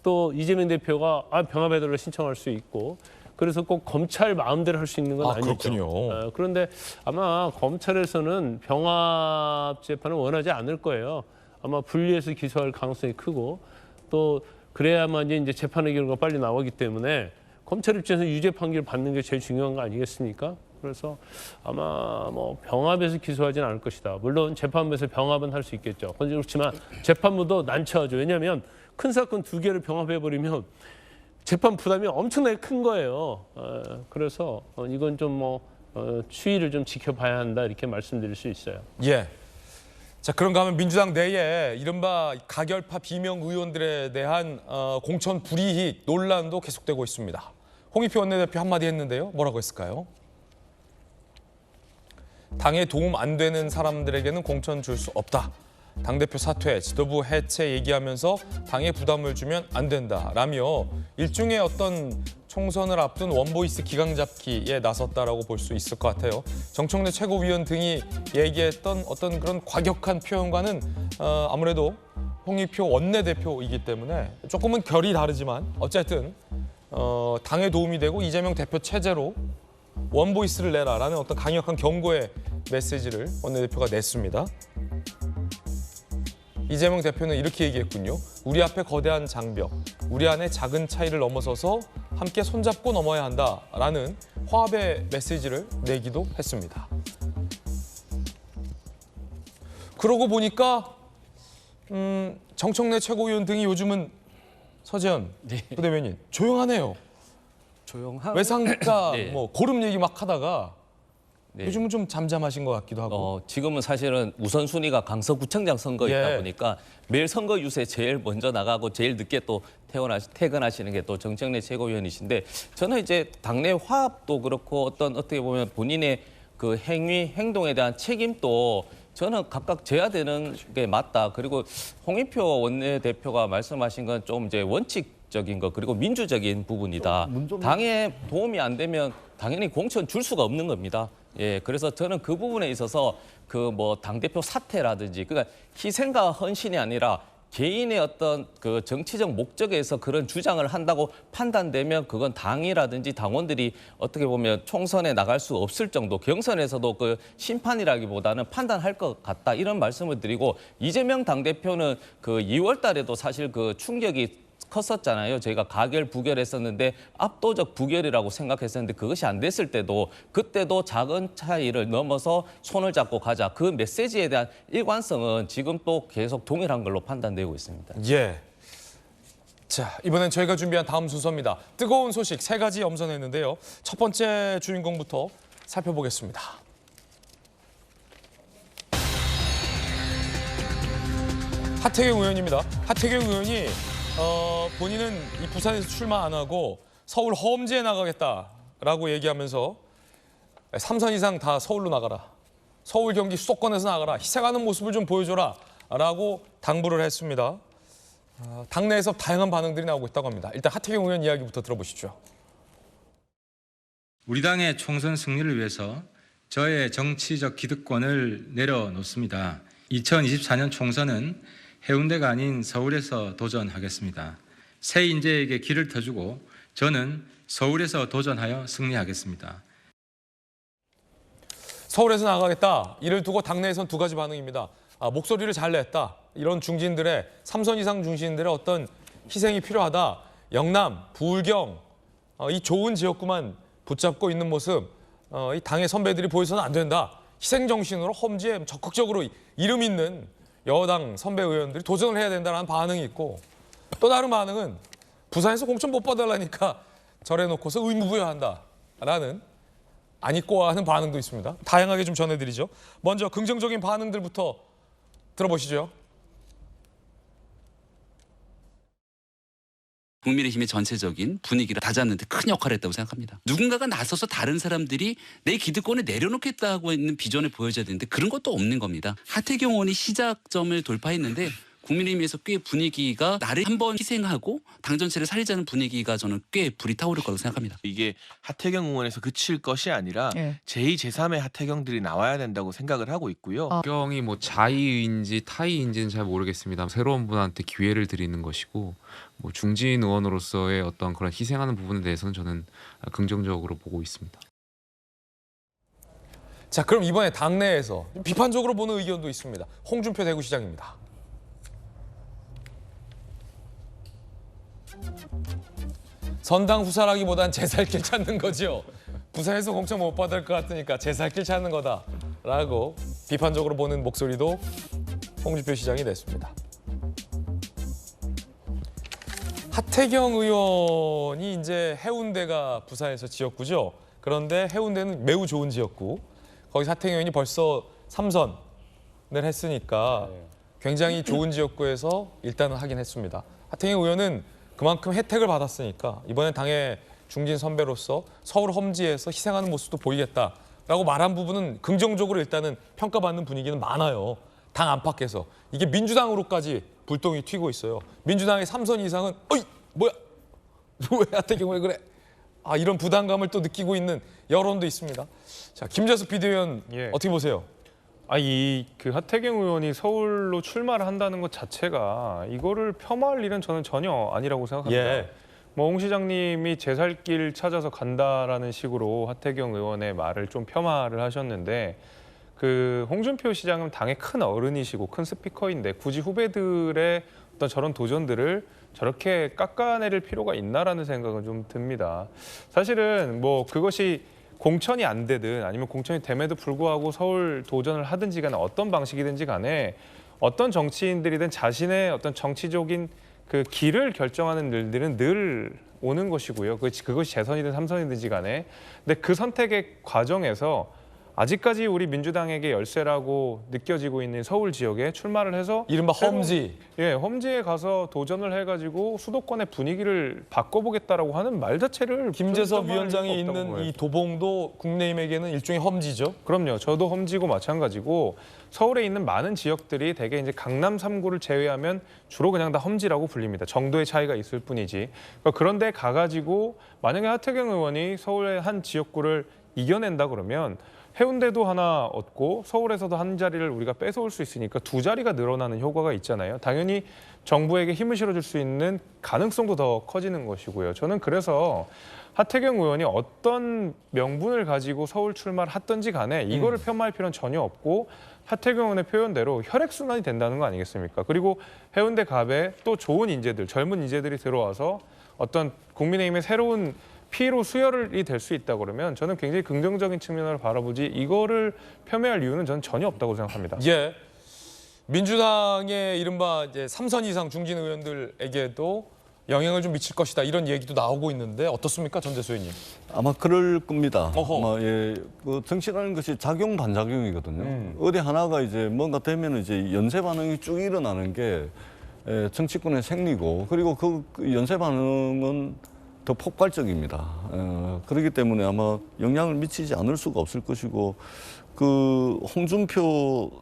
또 이재명 대표가 병합해달라고 신청할 수 있고 그래서 꼭 검찰 마음대로 할 수 있는 건 아니죠. 그렇군요. 그런데 아마 검찰에서는 병합 재판을 원하지 않을 거예요. 아마 분리해서 기소할 가능성이 크고 또 그래야만 이제 재판의 결과가 빨리 나오기 때문에 검찰 입장에서 유죄 판결 받는 게 제일 중요한 거 아니겠습니까? 그래서 아마 뭐 병합에서 기소하지는 않을 것이다. 물론 재판부에서 병합은 할 수 있겠죠. 그렇지만 재판부도 난처하죠. 왜냐하면 큰 사건 2개를 병합해버리면 재판 부담이 엄청나게 큰 거예요. 그래서 이건 좀 추이를 좀 지켜봐야 한다 이렇게 말씀드릴 수 있어요. 예. 자, 그런가 하면 민주당 내에 이른바 가결파 비명 의원들에 대한 공천 불이익 논란도 계속되고 있습니다. 홍익표 원내대표 한마디 했는데요. 뭐라고 했을까요? 당에 도움 안 되는 사람들에게는 공천 줄 수 없다. 당대표 사퇴, 지도부 해체 얘기하면서 당에 부담을 주면 안 된다라며 일종의 어떤 총선을 앞둔 원보이스 기강잡기에 나섰다라고 볼 수 있을 것 같아요. 정청래 최고위원 등이 얘기했던 어떤 그런 과격한 표현과는 아무래도 홍익표 원내대표이기 때문에 조금은 결이 다르지만 어쨌든 당에 도움이 되고 이재명 대표 체제로 원보이스를 내라라는 어떤 강력한 경고의 메시지를 원내대표가 냈습니다. 이재명 대표는 이렇게 얘기했군요. 우리 앞에 거대한 장벽, 우리 안에 작은 차이를 넘어서서 함께 손잡고 넘어야 한다라는 화합의 메시지를 내기도 했습니다. 그러고 보니까 정청래 최고위원 등이 요즘은 서재현 부대변인 조용하네요. 조용하고 외상가 네. 뭐 고름 얘기 막 하다가 네. 요즘은 좀 잠잠하신 것 같기도 하고. 지금은 사실은 우선순위가 강서구청장 선거이다 예. 보니까 매일 선거 유세 제일 먼저 나가고 제일 늦게 또 퇴근하시는 게 또 정청래 최고위원이신데 저는 이제 당내 화합도 그렇고 어떻게 보면 본인의 그 행동에 대한 책임도 저는 각각 져야 되는 게 맞다. 그리고 홍익표 원내대표가 말씀하신 건 좀 이제 원칙적인 거 그리고 민주적인 부분이다. 당에 도움이 안 되면 당연히 공천 줄 수가 없는 겁니다. 예, 그래서 저는 그 부분에 있어서 그 뭐 당대표 사퇴라든지 그러니까 희생과 헌신이 아니라 개인의 어떤 그 정치적 목적에서 그런 주장을 한다고 판단되면 그건 당이라든지 당원들이 어떻게 보면 총선에 나갈 수 없을 정도 경선에서도 그 심판이라기보다는 판단할 것 같다 이런 말씀을 드리고 이재명 당대표는 그 2월 달에도 사실 그 충격이 컸었잖아요. 저희가 가결 부결했었는데 압도적 부결이라고 생각했었는데 그것이 안 됐을 때도 그때도 작은 차이를 넘어서 손을 잡고 가자. 그 메시지에 대한 일관성은 지금 또 계속 동일한 걸로 판단되고 있습니다. 예. 자, 이번엔 저희가 준비한 다음 순서입니다. 뜨거운 소식 3가지 엄선했는데요. 첫 번째 주인공부터 살펴보겠습니다. 하태경 의원입니다. 하태경 의원이 본인은 이 부산에서 출마 안 하고 서울 험지에 나가겠다라고 얘기하면서 3선 이상 다 서울로 나가라. 서울 경기 수도권에서 나가라. 희생하는 모습을 좀 보여줘라. 라고 당부를 했습니다. 당내에서 다양한 반응들이 나오고 있다고 합니다. 일단 하태경 의원 이야기부터 들어보시죠. 우리 당의 총선 승리를 위해서 저의 정치적 기득권을 내려놓습니다. 2024년 총선은 해운대가 아닌 서울에서 도전하겠습니다. 새 인재에게 길을 터주고 저는 서울에서 도전하여 승리하겠습니다. 서울에서 나가겠다. 이를 두고 당내에선 2가지 반응입니다. 목소리를 잘 냈다. 이런 중진들의 3선 이상 중진들의 어떤 희생이 필요하다. 영남, 부울경 이 좋은 지역구만 붙잡고 있는 모습 이 당의 선배들이 보여서는 안 된다. 희생 정신으로 험지에 적극적으로 이름 있는 여당 선배 의원들이 도전을 해야 된다는 반응이 있고 또 다른 반응은 부산에서 공천 못 받으려니까 절해놓고서 의무부여한다라는 아니꼬아 하는 반응도 있습니다. 다양하게 좀 전해드리죠. 먼저 긍정적인 반응들부터 들어보시죠. 국민의힘의 전체적인 분위기를 다잡는 데 큰 역할을 했다고 생각합니다. 누군가가 나서서 다른 사람들이 내 기득권을 내려놓겠다고 있는 비전을 보여줘야 되는데 그런 것도 없는 겁니다. 하태경 의원이 시작점을 돌파했는데 국민의힘에서 꽤 분위기가 나를 한번 희생하고 당 전체를 살리자는 분위기가 저는 꽤 불이 타오를 거라고 생각합니다. 이게 하태경 의원에서 그칠 것이 아니라 제2, 제3의 하태경들이 나와야 된다고 생각을 하고 있고요. 하태경이 뭐 자의인지 타의인지는 잘 모르겠습니다. 새로운 분한테 기회를 드리는 것이고 뭐 중진 의원으로서의 어떤 그런 희생하는 부분에 대해서는 저는 긍정적으로 보고 있습니다. 자, 그럼 이번에 당내에서 비판적으로 보는 의견도 있습니다. 홍준표 대구시장입니다. 선당 후사라기보단 제 살 길 찾는 거죠. 부산에서 공천 못 받을 것 같으니까 제 살 길 찾는 거다라고 비판적으로 보는 목소리도 홍준표 시장이 냈습니다. 하태경 의원이 이제 해운대가 부산에서 지역구죠. 그런데 해운대는 매우 좋은 지역구. 거기서 하태경 의원이 벌써 3선을 했으니까 굉장히 좋은 지역구에서 일단은 하긴 했습니다. 하태경 의원은 그만큼 혜택을 받았으니까 이번엔 당의 중진 선배로서 서울 험지에서 희생하는 모습도 보이겠다라고 말한 부분은 긍정적으로 일단은 평가받는 분위기는 많아요. 당 안팎에서. 이게 민주당으로까지 불똥이 튀고 있어요. 민주당의 3선 이상은 어이 뭐야 왜 하태경 왜 그래 이런 부담감을 또 느끼고 있는 여론도 있습니다. 자, 김재수 비대위원 어떻게 보세요? 그 하태경 의원이 서울로 출마를 한다는 것 자체가 이거를 폄하할 일은 저는 전혀 아니라고 생각합니다. 뭐 홍 시장님이 제 살 길 찾아서 간다라는 식으로 하태경 의원의 말을 좀 폄하를 하셨는데 그 홍준표 시장은 당의 큰 어른이시고 큰 스피커인데 굳이 후배들의 어떤 저런 도전들을 저렇게 깎아내릴 필요가 있나라는 생각은 좀 듭니다. 사실은 뭐 그것이 공천이 안 되든 아니면 공천이 됨에도 불구하고 서울 도전을 하든지 간에 어떤 방식이든지 간에 어떤 정치인들이든 자신의 어떤 정치적인 그 길을 결정하는 일들은 늘 오는 것이고요. 그것이 재선이든 삼선이든지 간에. 근데 그 선택의 과정에서 아직까지 우리 민주당에게 열세라고 느껴지고 있는 서울 지역에 출마를 해서 이른바 험지. 험지에 가서 도전을 해가지고 수도권의 분위기를 바꿔보겠다라고 하는 말 자체를 김재섭 위원장이 있는 이 도봉도 국민의힘에게는 일종의 험지죠. 그럼요. 저도 험지고 마찬가지고 서울에 있는 많은 지역들이 대개 이제 강남 3구를 제외하면 주로 그냥 다 험지라고 불립니다. 정도의 차이가 있을 뿐이지. 그러니까 그런데 가가지고 만약에 하태경 의원이 서울의 한 지역구를 이겨낸다 그러면 해운대도 하나 얻고 서울에서도 한 자리를 우리가 뺏어올 수 있으니까 두 자리가 늘어나는 효과가 있잖아요. 당연히 정부에게 힘을 실어줄 수 있는 가능성도 더 커지는 것이고요. 저는 그래서 하태경 의원이 어떤 명분을 가지고 서울 출마를 하든지 간에 이거를 폄하할 필요는 전혀 없고 하태경 의원의 표현대로 혈액순환이 된다는 거 아니겠습니까? 그리고 해운대 갑에 또 좋은 인재들, 젊은 인재들이 들어와서 어떤 국민의힘의 새로운 피로 수혈이 될 수 있다 그러면 저는 굉장히 긍정적인 측면으로 바라보지 이거를 폄훼할 이유는 저는 전혀 없다고 생각합니다. 예, 민주당의 이른바 이제 3선 이상 중진 의원들에게도 영향을 좀 미칠 것이다 이런 얘기도 나오고 있는데 어떻습니까, 전재수 의원님? 아마 그럴 겁니다. 아마 그 정치라는 것이 작용 반작용이거든요. 어디 하나가 이제 뭔가 되면 이제 연쇄 반응이 쭉 일어나는 게 정치권의 생리고 그리고 그 연쇄 반응은 더 폭발적입니다. 그렇기 때문에 아마 영향을 미치지 않을 수가 없을 것이고 그 홍준표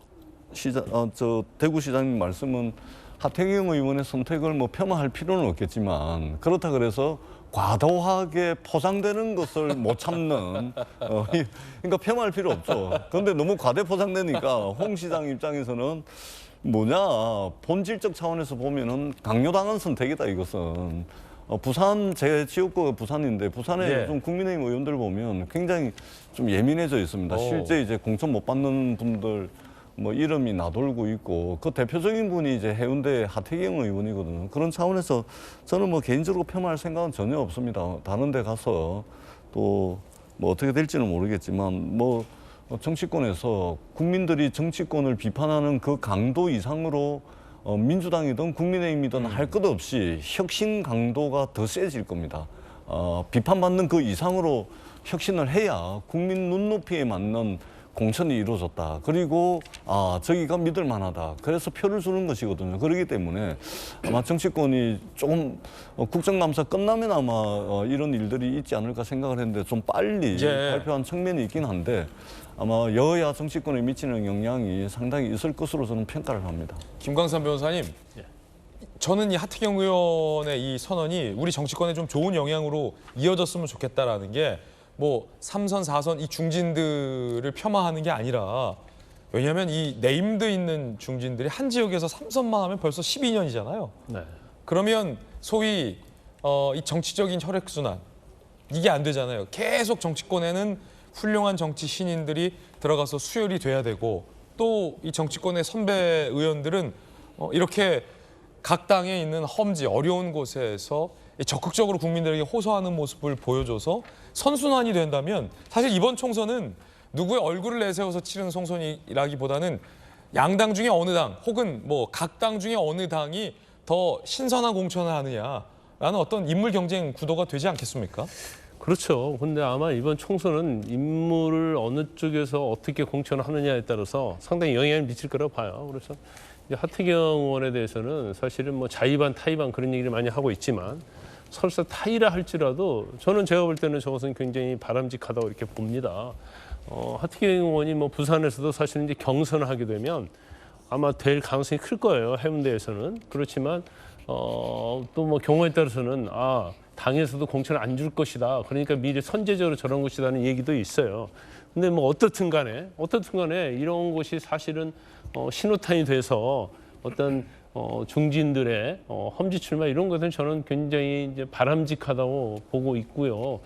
대구시장님 말씀은 하태경 의원의 선택을 뭐 폄하할 필요는 없겠지만 그렇다 그래서 과도하게 포장되는 것을 못 참는 그러니까 폄하할 필요 없죠. 그런데 너무 과대 포장되니까 홍 시장 입장에서는 뭐냐 본질적 차원에서 보면은 강요당한 선택이다 이것은. 부산 제 지역구가 부산인데 부산에 요즘 국민의힘 의원들 보면 굉장히 좀 예민해져 있습니다. 실제 이제 공천 못 받는 분들 뭐 이름이 나돌고 있고 그 대표적인 분이 이제 해운대 하태경 의원이거든요. 그런 차원에서 저는 뭐 개인적으로 폄하할 생각은 전혀 없습니다. 다른 데 가서 또 뭐 어떻게 될지는 모르겠지만 뭐 정치권에서 국민들이 정치권을 비판하는 그 강도 이상으로 민주당이든 국민의힘이든 할 것 없이 혁신 강도가 더 세질 겁니다. 비판받는 그 이상으로 혁신을 해야 국민 눈높이에 맞는 공천이 이루어졌다. 그리고 저기가 믿을 만하다. 그래서 표를 주는 것이거든요. 그렇기 때문에 아마 정치권이 조금 국정감사 끝나면 아마 이런 일들이 있지 않을까 생각을 했는데 좀 빨리 발표한 측면이 있긴 한데 아마 여야 정치권에 미치는 영향이 상당히 있을 것으로 저는 평가를 합니다. 김광삼 변호사님, 저는 이 하태경 의원의 이 선언이 우리 정치권에 좀 좋은 영향으로 이어졌으면 좋겠다라는 게 뭐 3선, 4선 이 중진들을 폄하하는 게 아니라 왜냐하면 이 네임드 있는 중진들이 한 지역에서 3선만 하면 벌써 12년이잖아요. 네. 그러면 소위 이 정치적인 혈액순환 이게 안 되잖아요. 계속 정치권에는 훌륭한 정치 신인들이 들어가서 수혈이 돼야 되고 또 이 정치권의 선배 의원들은 이렇게 각 당에 있는 험지 어려운 곳에서 적극적으로 국민들에게 호소하는 모습을 보여줘서 선순환이 된다면 사실 이번 총선은 누구의 얼굴을 내세워서 치르는 총선이라기보다는 양당 중에 어느 당 혹은 뭐 각 당 중에 어느 당이 더 신선한 공천을 하느냐라는 어떤 인물 경쟁 구도가 되지 않겠습니까? 그렇죠. 근데 아마 이번 총선은 인물을 어느 쪽에서 어떻게 공천을 하느냐에 따라서 상당히 영향을 미칠 거라고 봐요. 그래서 이제 하태경 의원에 대해서는 사실은 뭐 자의반 타의반 그런 얘기를 많이 하고 있지만 설사 타의라 할지라도 저는 제가 볼 때는 저것은 굉장히 바람직하다고 이렇게 봅니다. 하태경 의원이 뭐 부산에서도 사실 이제 경선을 하게 되면 아마 될 가능성이 클 거예요. 해운대에서는. 그렇지만 또 뭐 경우에 따라서는 당에서도 공천을 안 줄 것이다. 그러니까 미리 선제적으로 저런 것이라는 얘기도 있어요. 근데 뭐 어떻든 간에 이런 것이 사실은 신호탄이 돼서 어떤 중진들의 험지 출마 이런 것은 저는 굉장히 이제 바람직하다고 보고 있고요.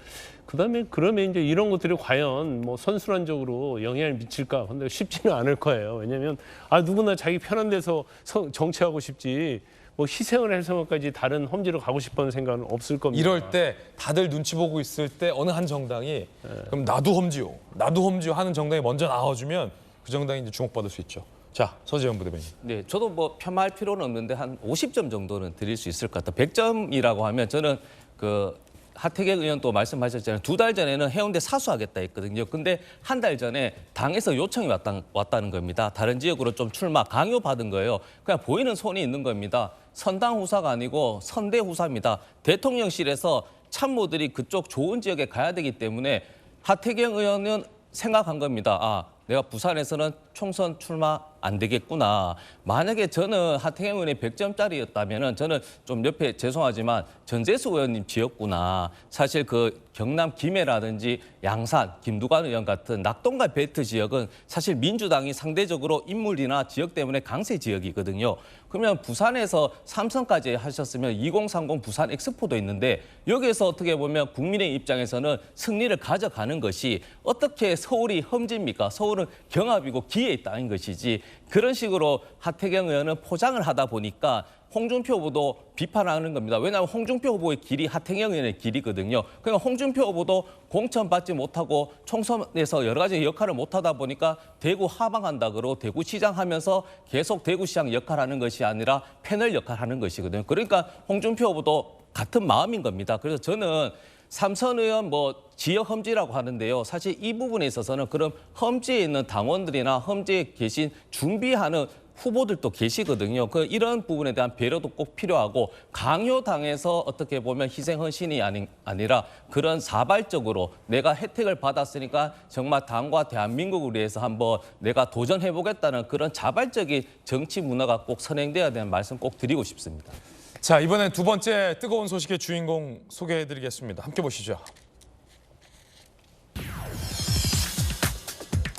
그다음에 그러면 이제 이런 것들이 과연 뭐 선순환적으로 영향을 미칠까? 근데 쉽지는 않을 거예요. 왜냐하면 누구나 자기 편한 데서 정치하고 싶지 뭐 희생을 해서까지 다른 험지로 가고 싶은 생각은 없을 겁니다. 이럴 때 다들 눈치 보고 있을 때 어느 한 정당이 그럼 나도 험지요 하는 정당이 먼저 나와주면 그 정당이 이제 주목받을 수 있죠. 자, 서지현 부대변인. 네, 저도 뭐 폄하할 필요는 없는데 한 50점 정도는 드릴 수 있을 것 같아요. 100점이라고 하면 저는 그 하태경 의원도 말씀하셨잖아요. 2달 전에는 해운대 사수하겠다 했거든요. 근데 한 달 전에 당에서 요청이 왔다는 겁니다. 다른 지역으로 좀 출마 강요받은 거예요. 그냥 보이는 손이 있는 겁니다. 선당 후사가 아니고 선대 후사입니다. 대통령실에서 참모들이 그쪽 좋은 지역에 가야 되기 때문에 하태경 의원은 생각한 겁니다. 아, 내가 부산에서는 총선 출마 안 되겠구나. 만약에 저는 하태경 의원이 100점짜리였다면 저는 좀 옆에 죄송하지만 전재수 의원님 지역구나. 사실 그 경남 김해라든지 양산, 김두관 의원 같은 낙동과 벨트 지역은 사실 민주당이 상대적으로 인물이나 지역 때문에 강세 지역이거든요. 그러면 부산에서 삼선까지 하셨으면 2030 부산 엑스포도 있는데 여기에서 어떻게 보면 국민의 입장에서는 승리를 가져가는 것이 어떻게 서울이 험지입니까? 서울은 경합이고 기회의 땅인 것이지. 그런 식으로 하태경 의원은 포장을 하다 보니까 홍준표 후보도 비판하는 겁니다. 왜냐하면 홍준표 후보의 길이 하태경 의원의 길이거든요. 그러니까 홍준표 후보도 공천받지 못하고 총선에서 여러 가지 역할을 못하다 보니까 대구 하방한다 그러고 대구시장 하면서 계속 대구시장 역할하는 것이 아니라 패널 역할하는 것이거든요. 그러니까 홍준표 후보도 같은 마음인 겁니다. 그래서 저는 삼선 의원 뭐 지역 험지라고 하는데요. 사실 이 부분에 있어서는 그럼 험지에 있는 당원들이나 험지에 계신 준비하는 후보들도 계시거든요. 이런 부분에 대한 배려도 꼭 필요하고 강요당해서 어떻게 보면 희생 헌신이 아니라 그런 자발적으로 내가 혜택을 받았으니까 정말 당과 대한민국을 위해서 한번 내가 도전해보겠다는 그런 자발적인 정치 문화가 꼭 선행돼야 되는 말씀 꼭 드리고 싶습니다. 자, 이번엔 두 번째 뜨거운 소식의 주인공 소개해드리겠습니다. 함께 보시죠.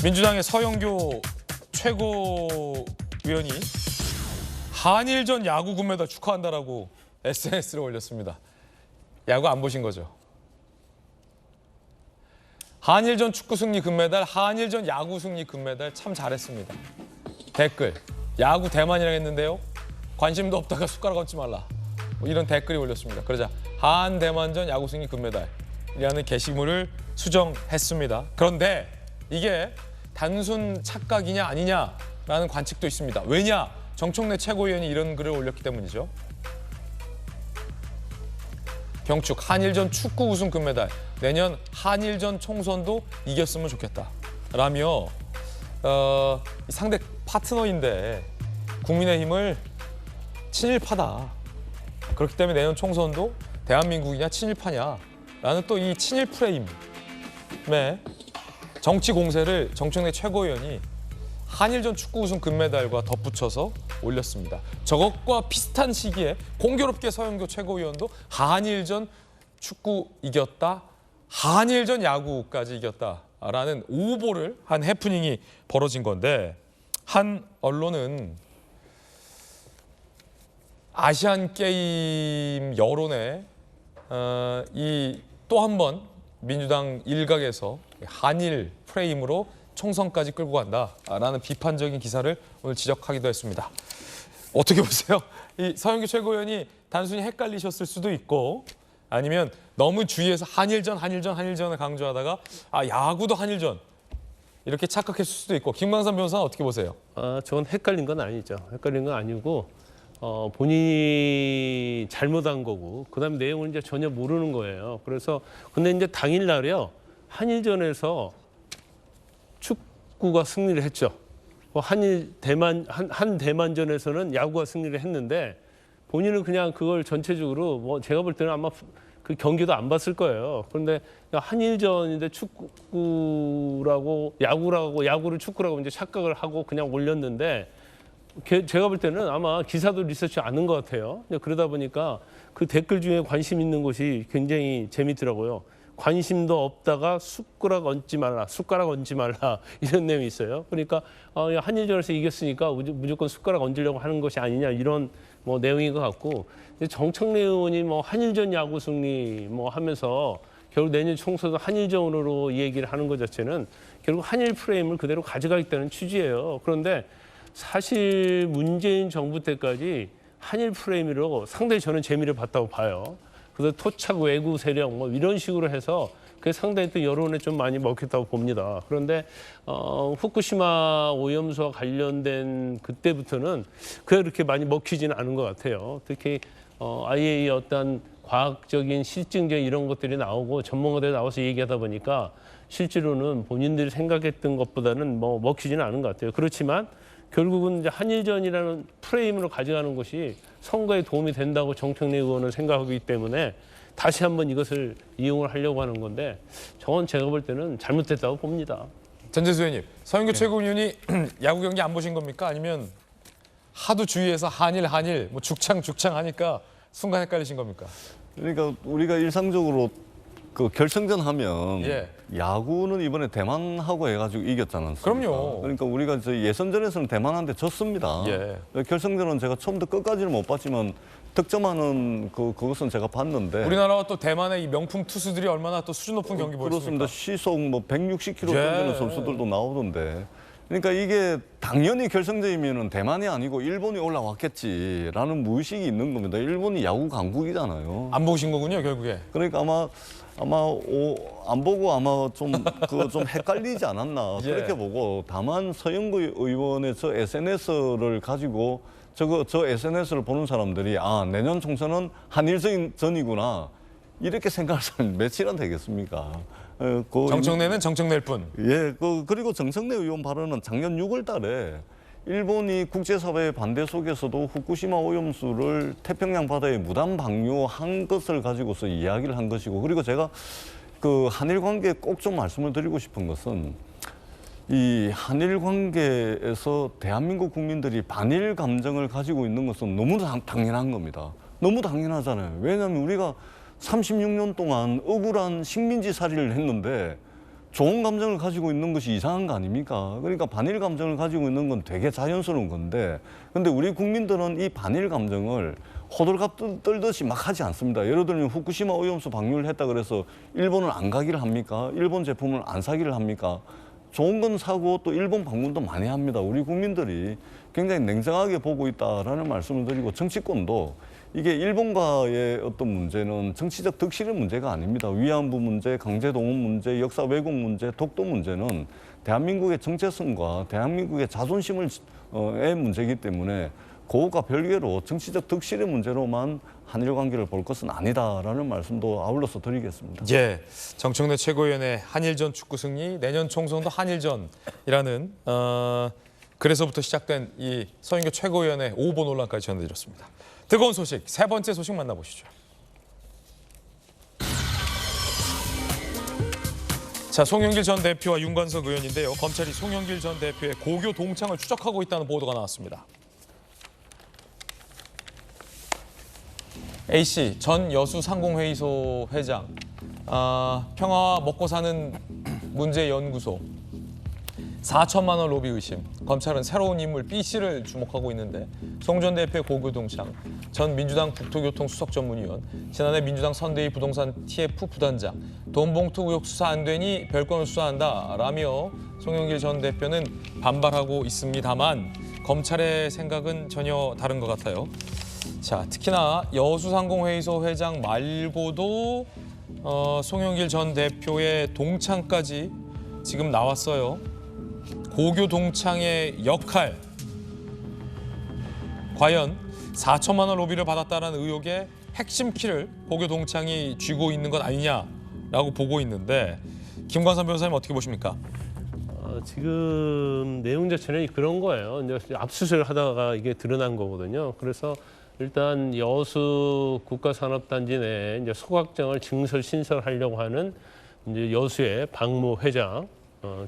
민주당의 서영교 최고위원이 한일전 야구 금메달 축하한다라고 SNS를 올렸습니다. 야구 안 보신 거죠? 한일전 축구 승리 금메달, 한일전 야구 승리 금메달 참 잘했습니다. 댓글, 야구 대만이라고 했는데요. 관심도 없다가 숟가락 얹지 말라. 뭐 이런 댓글이 올렸습니다. 그러자 한대만전 야구 승리 금메달이라는 게시물을 수정했습니다. 그런데 이게 단순 착각이냐 아니냐라는 관측도 있습니다. 왜냐? 정청래 최고위원이 이런 글을 올렸기 때문이죠. 경축 한일전 축구 우승 금메달, 내년 한일전 총선도 이겼으면 좋겠다 라며 상대 파트너인데 국민의힘을 친일파다. 그렇기 때문에 내년 총선도 대한민국이냐 친일파냐라는 또 이 친일 프레임의 정치 공세를 정청래 최고위원이 한일전 축구 우승 금메달과 덧붙여서 올렸습니다. 저것과 비슷한 시기에 공교롭게 서영교 최고위원도 한일전 축구 이겼다, 한일전 야구까지 이겼다라는 오보를 한 해프닝이 벌어진 건데 한 언론은 아시안게임 여론에 이 또 한 번 민주당 일각에서 한일 프레임으로 총선까지 끌고 간다라는 비판적인 기사를 오늘 지적하기도 했습니다. 어떻게 보세요? 이 서영교 최고위원이 단순히 헷갈리셨을 수도 있고 아니면 너무 주위에서 한일전을 강조하다가 아 야구도 한일전 이렇게 착각했을 수도 있고 김광삼 변호사는 어떻게 보세요? 저건 헷갈린 건 아니죠. 헷갈린 건 아니고 본인이 잘못한 거고 그다음에 내용을 이제 전혀 모르는 거예요. 그래서 근데 이제 당일날에요. 한일전에서 축구가 승리를 했죠. 한 대만전에서는 야구가 승리를 했는데 본인은 그냥 그걸 전체적으로 뭐 제가 볼 때는 아마 그 경기도 안 봤을 거예요. 그런데 한일전인데 축구라고 야구를 축구라고 이제 착각을 하고 그냥 올렸는데 제가 볼 때는 아마 기사도 리서치 않은 것 같아요. 그러다 보니까 그 댓글 중에 관심 있는 것이 굉장히 재밌더라고요. 관심도 없다가 숟가락 얹지 말라 이런 내용이 있어요. 그러니까 한일전에서 이겼으니까 무조건 숟가락 얹으려고 하는 것이 아니냐 이런 뭐 내용인 것 같고 정청래 의원이 뭐 한일전 야구 승리 뭐 하면서 결국 내년 총선도 한일전으로 얘기를 하는 것 자체는 결국 한일 프레임을 그대로 가져가겠다는 취지예요. 그런데 사실 문재인 정부 때까지 한일 프레임으로 상당히 저는 재미를 봤다고 봐요. 그래서 토착 외구 세력 뭐 이런 식으로 해서 그게 상당히 또 여론에 좀 많이 먹혔다고 봅니다. 그런데 후쿠시마 오염수와 관련된 그때부터는 그렇게 많이 먹히지는 않은 것 같아요. 특히 IAEA 어떤 과학적인 실증적 이런 것들이 나오고 전문가들이 나와서 얘기하다 보니까 실제로는 본인들이 생각했던 것보다는 뭐 먹히지는 않은 것 같아요. 그렇지만 결국은 이제 한일전이라는 프레임으로 가져가는 것이 선거에 도움이 된다고 정청래 의원은 생각하기 때문에 다시 한번 이것을 이용을 하려고 하는 건데 저건 제가 볼 때는 잘못됐다고 봅니다. 전재수 의원님, 서영교 최고위원이 야구 경기 안 보신 겁니까? 아니면 하도 주위에서 한일 뭐 죽창 하니까 순간 헷갈리신 겁니까? 그러니까 우리가 일상적으로 그 결승전 하면 예. 야구는 이번에 대만하고 해가지고 이겼지 않습니까? 그럼요. 그러니까 우리가 저 예선전에서는 대만한테 졌습니다. 예. 결승전은 제가 처음부터 끝까지는 못 봤지만 득점하는 그것은 제가 봤는데 우리나라와 또 대만의 이 명품 투수들이 얼마나 또 수준 높은 경기 보였습니까? 그렇습니다. 시속 뭐 160km 예. 던지는 선수들도 나오던데. 그러니까 이게 당연히 결승전이면은 대만이 아니고 일본이 올라왔겠지라는 무의식이 있는 겁니다. 일본이 야구 강국이잖아요. 안 보신 거군요, 결국에. 그러니까 아마 안 보고 아마 좀 헷갈리지 않았나 예. 그렇게 보고 다만 서영구 의원의 저 SNS를 가지고 저 SNS를 보는 사람들이 내년 총선은 한일전이구나 이렇게 생각할 사람이 몇이나 되겠습니까? 정청래는 정청래일 뿐. 예, 그리고 정청래 의원 발언은 작년 6월 달에 일본이 국제사회의 반대 속에서도 후쿠시마 오염수를 태평양 바다에 무단 방류한 것을 가지고서 이야기를 한 것이고 그리고 제가 그 한일 관계에 꼭 좀 말씀을 드리고 싶은 것은 이 한일 관계에서 대한민국 국민들이 반일 감정을 가지고 있는 것은 너무 당연한 겁니다. 너무 당연하잖아요. 왜냐하면 우리가 36년 동안 억울한 식민지 살이를 했는데 좋은 감정을 가지고 있는 것이 이상한 거 아닙니까? 그러니까 반일 감정을 가지고 있는 건 되게 자연스러운 건데 근데 우리 국민들은 이 반일 감정을 호들갑 떨듯이 막 하지 않습니다. 예를 들면 후쿠시마 오염수 방류를 했다 그래서 일본을 안 가기를 합니까? 일본 제품을 안 사기를 합니까? 좋은 건 사고 또 일본 방문도 많이 합니다. 우리 국민들이 굉장히 냉정하게 보고 있다라는 말씀을 드리고 정치권도 이게 일본과의 어떤 문제는 정치적 득실의 문제가 아닙니다. 위안부 문제, 강제동원 문제, 역사 왜곡 문제, 독도 문제는 대한민국의 정체성과 대한민국의 자존심의 문제이기 때문에 그것과 별개로 정치적 득실의 문제로만 한일 관계를 볼 것은 아니다라는 말씀도 아울러서 드리겠습니다. 예, 정청래 최고위원의 한일전 축구 승리, 내년 총선도 한일전이라는 그래서부터 시작된 이 서영교 최고위원의 오보 논란까지 전해드렸습니다. 뜨거운 소식, 세 번째 소식 만나보시죠. 자, 송영길 전 대표와 윤관석 의원인데요. 검찰이 송영길 전 대표의 고교 동창을 추적하고 있다는 보도가 나왔습니다. A씨, 전 여수상공회의소 회장, 평화와 먹고 사는 문제연구소, 4천만 원 로비 의심. 검찰은 새로운 인물 B씨를 주목하고 있는데 송 전 대표의 고교 동창, 전 민주당 국토교통 수석전문위원, 지난해 민주당 선대위 부동산 TF 부단장, 돈봉투 의혹 수사 안 되니 별건을 수사한다라며 송영길 전 대표는 반발하고 있습니다만 검찰의 생각은 전혀 다른 것 같아요. 자, 특히나 여수상공회의소 회장 말고도 송영길 전 대표의 동창까지 지금 나왔어요. 고교 동창의 역할, 과연 4천만 원 로비를 받았다는 의혹의 핵심 키를 고교 동창이 쥐고 있는 것 아니냐라고 보고 있는데 김관선 변호사님 어떻게 보십니까? 지금 내용 자체는 그런 거예요. 이제 압수수색을 하다가 이게 드러난 거거든요. 그래서 일단 여수 국가산업단지 내에 이제 소각장을 증설 신설하려고 하는 이제 여수의 박모 회장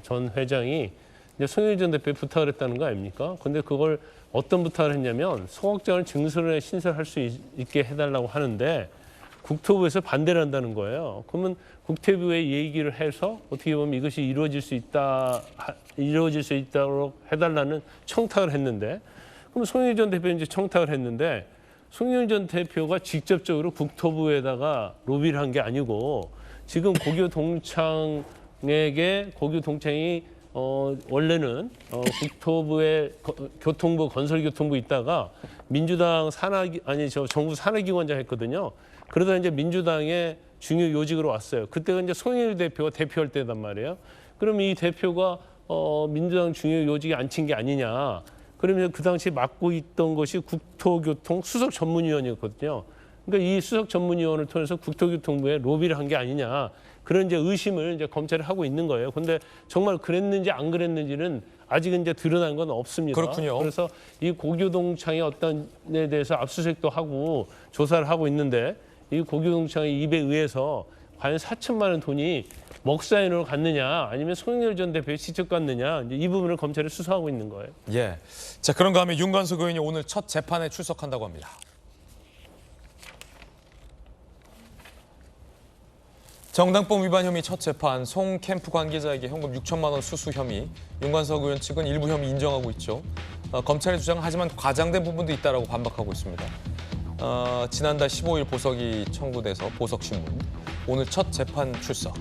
전 회장이 이제 송영길 전 대표에 부탁을 했다는 거 아닙니까? 근데 그걸 어떤 부탁을 했냐면 소각장을 증설해 신설할 수 있게 해달라고 하는데 국토부에서 반대를 한다는 거예요. 그러면 국토부에 얘기를 해서 어떻게 보면 이것이 이루어질 수 있도록 해달라는 청탁을 했는데 그럼 송영길 전 대표 이제 청탁을 했는데 송영길 전 대표가 직접적으로 국토부에다가 로비를 한 게 아니고 지금 고교 동창에게 고교 동창이 원래는 국토부의 교통부, 건설교통부 있다가 민주당 정부 산하기관장 했거든요. 그러다 이제 민주당의 중요 요직으로 왔어요. 그때가 이제 송영길 대표가 대표할 때단 말이에요. 그럼 이 대표가 민주당 중요 요직에 앉힌 게 아니냐. 그러면 그 당시 맡고 있던 것이 국토교통 수석 전문위원이었거든요. 그러니까 이 수석 전문위원을 통해서 국토교통부에 로비를 한 게 아니냐. 그런 이제 의심을 이제 검찰이 하고 있는 거예요. 근데 정말 그랬는지 안 그랬는지는 아직은 이제 드러난 건 없습니다. 그렇군요. 그래서 이 고교동창의 어떤 에 대해서 압수수색도 하고 조사를 하고 있는데 이 고교동창의 입에 의해서 과연 4천만 원 돈이 먹사인으로 갔느냐 아니면 송영길 전 대표에 직접 갔느냐 이제 이 부분을 검찰이 수사하고 있는 거예요. 예. 자, 그런가 하면 윤관석 의원이 오늘 첫 재판에 출석한다고 합니다. 정당법 위반 혐의 첫 재판, 송 캠프 관계자에게 현금 6천만 원 수수 혐의, 윤관석 의원 측은 일부 혐의 인정하고 있죠. 검찰의 주장하지만 과장된 부분도 있다라고 반박하고 있습니다. 지난달 15일 보석이 청구돼서 보석신문, 오늘 첫 재판 출석.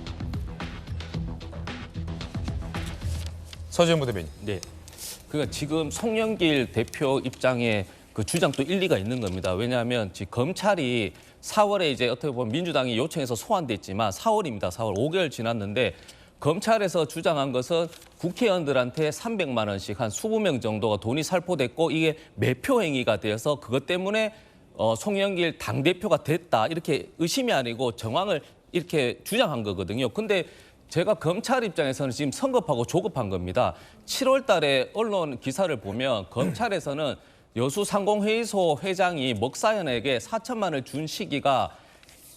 서지현 부대변인. 네. 그러니까 지금 송영길 대표 입장에 그 주장도 일리가 있는 겁니다. 왜냐하면 지금 검찰이 4월에 이제 어떻게 보면 민주당이 요청해서 소환됐지만 4월입니다. 4월 5개월 지났는데 검찰에서 주장한 것은 국회의원들한테 300만 원씩 한 20명 정도가 돈이 살포됐고 이게 매표 행위가 되어서 그것 때문에 송영길 당대표가 됐다 이렇게 의심이 아니고 정황을 이렇게 주장한 거거든요. 근데 제가 검찰 입장에서는 지금 성급하고 조급한 겁니다. 7월 달에 언론 기사를 보면 검찰에서는 여수상공회의소 회장이 먹사연에게 4천만 원을 준 시기가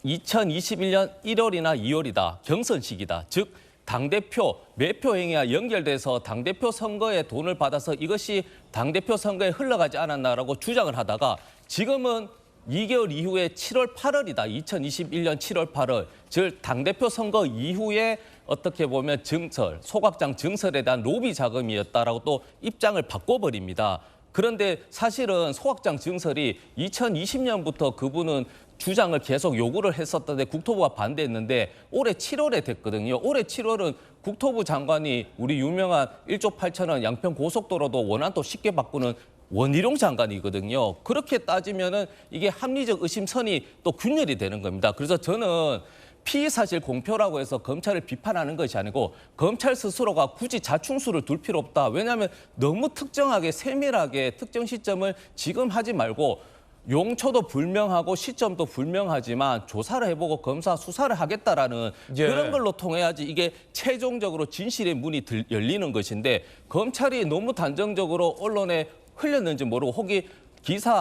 2021년 1월이나 2월이다. 경선 시기다. 즉 당대표 매표 행위와 연결돼서 당대표 선거에 돈을 받아서 이것이 당대표 선거에 흘러가지 않았나라고 주장을 하다가 지금은 2개월 이후에 7월 8월이다. 2021년 7월 8월. 즉 당대표 선거 이후에 어떻게 보면 증설, 소각장 증설에 대한 로비 자금이었다라고 또 입장을 바꿔버립니다. 그런데 사실은 소각장 증설이 2020년부터 그분은 주장을 계속 요구를 했었던데 국토부가 반대했는데 올해 7월에 됐거든요. 올해 7월은 국토부 장관이 우리 유명한 1조 8천원 양평 고속도로도 원안도 쉽게 바꾸는 원희룡 장관이거든요. 그렇게 따지면은 이게 합리적 의심선이 또 균열이 되는 겁니다. 그래서 저는 피의사실 공표라고 해서 검찰을 비판하는 것이 아니고 검찰 스스로가 굳이 자충수를 둘 필요 없다. 왜냐하면 너무 특정하게 세밀하게 특정 시점을 지금 하지 말고 용처도 불명하고 시점도 불명하지만 조사를 해보고 검사 수사를 하겠다라는 그런 걸로 통해야지 이게 최종적으로 진실의 문이 열리는 것인데 검찰이 너무 단정적으로 언론에 흘렸는지 모르고 혹이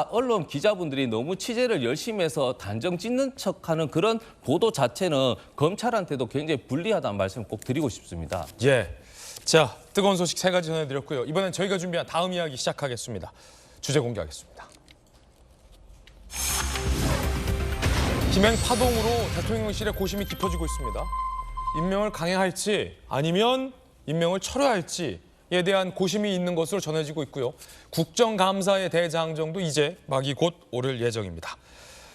언론 기자분들이 너무 취재를 열심히 해서 단정 짓는 척하는 그런 보도 자체는 검찰한테도 굉장히 불리하다는 말씀을 꼭 드리고 싶습니다. 예, 자 뜨거운 소식 3가지 전해드렸고요. 이번엔 저희가 준비한 다음 이야기 시작하겠습니다. 주제 공개하겠습니다. 김행 파동으로 대통령실에 고심이 깊어지고 있습니다. 임명을 강행할지 아니면 임명을 철회할지 에 대한 고심이 있는 것으로 전해지고 있고요. 국정감사의 대장정도 이제 막이 곧 오를 예정입니다.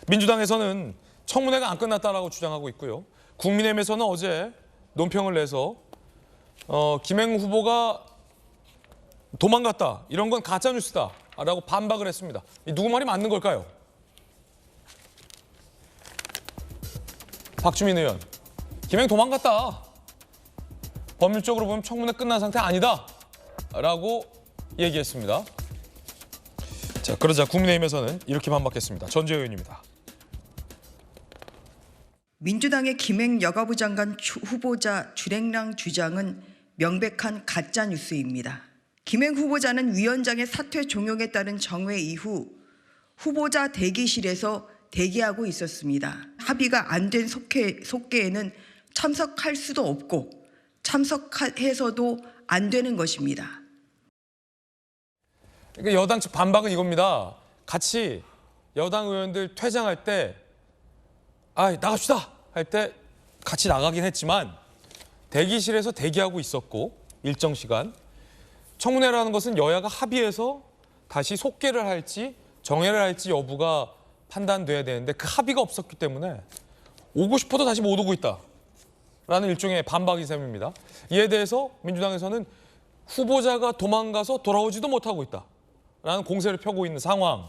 민주당에서는 청문회가 안 끝났다라고 주장하고 있고요. 국민의힘에서는 어제 논평을 내서 김행 후보가 도망갔다, 이런 건 가짜뉴스다라고 반박을 했습니다. 누구 말이 맞는 걸까요? 박주민 의원, 김행 도망갔다. 법률적으로 보면 청문회 끝난 상태 아니다. 라고 얘기했습니다. 자, 그러자 국민의힘에서는 이렇게 반박했습니다. 전주혜 의원입니다. 민주당의 김행 여가부 장관 후보자 주랭랑 주장은 명백한 가짜 뉴스입니다. 김행 후보자는 위원장의 사퇴 종용에 따른 정회 이후 후보자 대기실에서 대기하고 있었습니다. 합의가 안 된 속개에는 참석할 수도 없고 참석해서도 안 되는 것입니다. 그러니까 여당 측 반박은 이겁니다. 같이 여당 의원들 퇴장할 때 나갑시다 할 때 같이 나가긴 했지만 대기실에서 대기하고 있었고 일정 시간. 청문회라는 것은 여야가 합의해서 다시 속개를 할지 정회를 할지 여부가 판단돼야 되는데 그 합의가 없었기 때문에 오고 싶어도 다시 못 오고 있다. 라는 일종의 반박이 셈입니다. 이에 대해서 민주당에서는 후보자가 도망가서 돌아오지도 못하고 있다라는 공세를 펴고 있는 상황.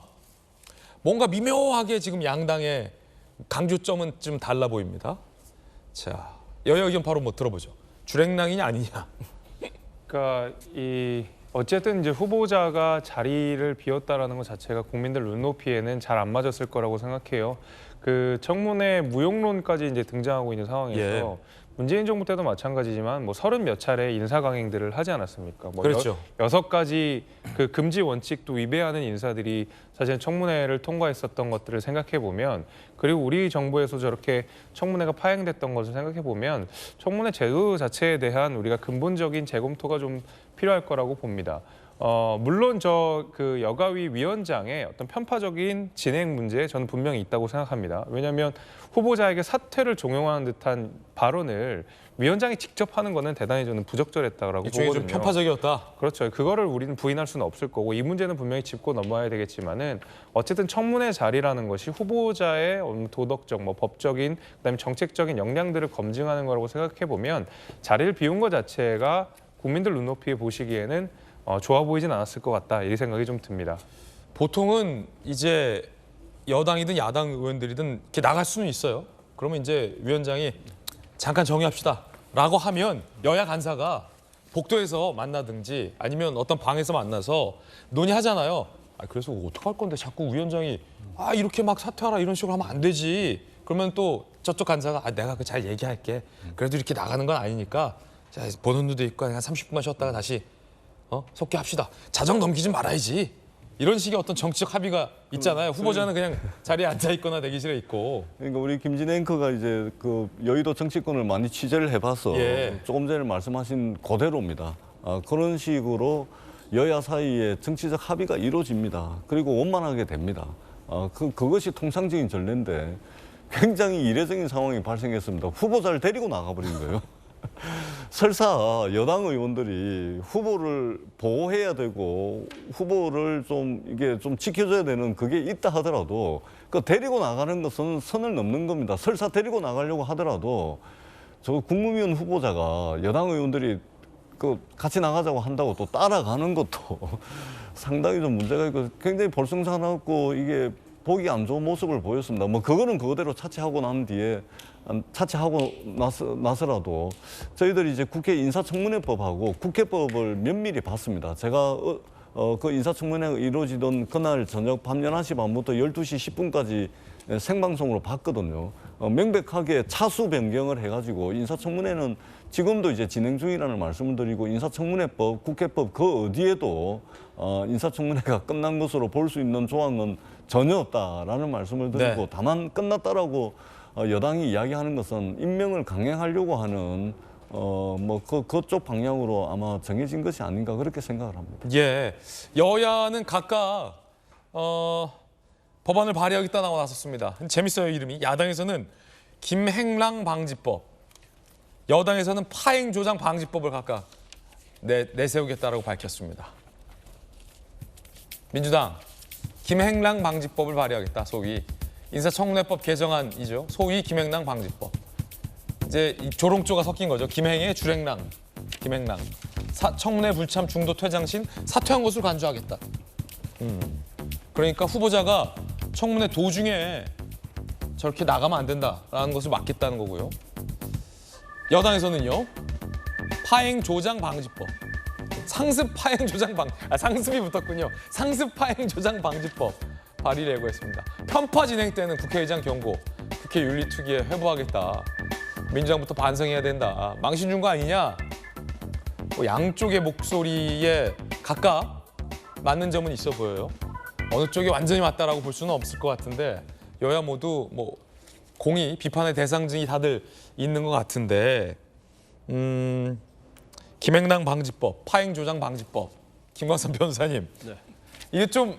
뭔가 미묘하게 지금 양당의 강조점은 좀 달라 보입니다. 자, 여야 의견 바로 뭐 들어보죠. 주랭랑이냐 아니냐. 그러니까 어쨌든 이제 후보자가 자리를 비웠다라는 것 자체가 국민들 눈높이에는 잘 안 맞았을 거라고 생각해요. 그 청문회 무용론까지 이제 등장하고 있는 상황에서 예. 문재인 정부 때도 마찬가지지만 뭐 30몇 차례 인사 강행들을 하지 않았습니까? 뭐 그렇죠. 6가지 그 금지 원칙도 위배하는 인사들이 사실 청문회를 통과했었던 것들을 생각해 보면, 그리고 우리 정부에서 저렇게 청문회가 파행됐던 것을 생각해 보면 청문회 제도 자체에 대한 우리가 근본적인 재검토가 좀 필요할 거라고 봅니다. 물론 그 여가위 위원장의 어떤 편파적인 진행 문제 저는 분명히 있다고 생각합니다. 왜냐하면 후보자에게 사퇴를 종용하는 듯한 발언을 위원장이 직접 하는 거는 대단히 저는 부적절했다라고 보거든요. 좀 편파적이었다. 그렇죠. 그거를 우리는 부인할 수는 없을 거고 이 문제는 분명히 짚고 넘어야 되겠지만은 어쨌든 청문회 자리라는 것이 후보자의 도덕적, 뭐 법적인, 그다음에 정책적인 역량들을 검증하는 거라고 생각해 보면 자리를 비운 것 자체가 국민들 눈높이에 보시기에는 좋아 보이진 않았을 것 같다, 이 생각이 좀 듭니다. 보통은 이제 여당이든 야당 의원들이든 이렇게 나갈 수는 있어요. 그러면 이제 위원장이 잠깐 정의합시다 라고 하면 여야 간사가 복도에서 만나든지 아니면 어떤 방에서 만나서 논의하잖아요. 그래서 어떡할 건데 자꾸 위원장이 이렇게 막 사퇴하라 이런 식으로 하면 안 되지. 그러면 또 저쪽 간사가 내가 잘 얘기할게. 그래도 이렇게 나가는 건 아니니까 자, 보는 눈도 있고 한 30분만 쉬었다가 다시 속개합시다. 자정 넘기지 말아야지. 이런 식의 어떤 정치적 합의가 있잖아요. 후보자는 그냥 자리에 앉아 있거나 대기실에 있고. 그러니까 우리 김진애 앵커가 이제 그 여의도 정치권을 많이 취재를 해봐서 조금 전에 말씀하신 그대로입니다. 그런 식으로 여야 사이에 정치적 합의가 이루어집니다. 그리고 원만하게 됩니다. 그것이 통상적인 전례인데 굉장히 이례적인 상황이 발생했습니다. 후보자를 데리고 나가버린 거예요. 설사 여당 의원들이 후보를 보호해야 되고 후보를 좀 지켜줘야 되는 그게 있다 하더라도 그 데리고 나가는 것은 선을 넘는 겁니다. 설사 데리고 나가려고 하더라도 저 국무위원 후보자가 여당 의원들이 같이 나가자고 한다고 또 따라가는 것도 상당히 좀 문제가 있고 굉장히 볼썽사납고 이게 보기 안 좋은 모습을 보였습니다. 뭐 그거는 그거대로 차치하고 난 뒤에 차치하고 나서라도 저희들이 이제 국회 인사청문회법하고 국회법을 면밀히 봤습니다. 제가 그 인사청문회가 이루어지던 그날 저녁 밤 11시 반부터 12시 10분까지 생방송으로 봤거든요. 명백하게 차수 변경을 해가지고 인사청문회는 지금도 이제 진행 중이라는 말씀을 드리고 인사청문회법, 국회법 그 어디에도 인사청문회가 끝난 것으로 볼 수 있는 조항은 전혀 없다라는 말씀을 드리고 다만 끝났다라고 여당이 이야기하는 것은 임명을 강행하려고 하는 그쪽 방향으로 아마 정해진 것이 아닌가 그렇게 생각을 합니다. 예, 여야는 각각 법안을 발의하겠다 나와 나섰습니다. 재밌어요, 이름이. 야당에서는 김행랑 방지법, 여당에서는 파행 조장 방지법을 각각 내세우겠다라고 밝혔습니다. 민주당 김행랑 방지법을 발의하겠다, 소위 인사청문회법 개정안이죠. 소위 김행랑 방지법. 이제 이 조롱조가 섞인 거죠. 김행의 주랭랑, 김행랑. 청문회 불참 중도 퇴장 신 사퇴한 것으로 간주하겠다. 그러니까 후보자가 청문회 도중에 저렇게 나가면 안 된다라는 것을 막겠다는 거고요. 여당에서는요. 파행 조장 방지법. 상습 파행 조장 상습이 붙었군요. 상습 파행 조장 방지법 발의를 예고했습니다. 편파 진행 때는 국회의장 경고, 국회 윤리특위에 회부하겠다. 민주당부터 반성해야 된다. 망신 준 거 아니냐? 양쪽의 목소리에 각각 맞는 점은 있어 보여요. 어느 쪽이 완전히 맞다라고 볼 수는 없을 것 같은데 여야 모두 공의, 비판의 대상증이 다들 있는 것 같은데 김행랑 방지법, 파행 조장 방지법, 김광선 변호사님. 이게 좀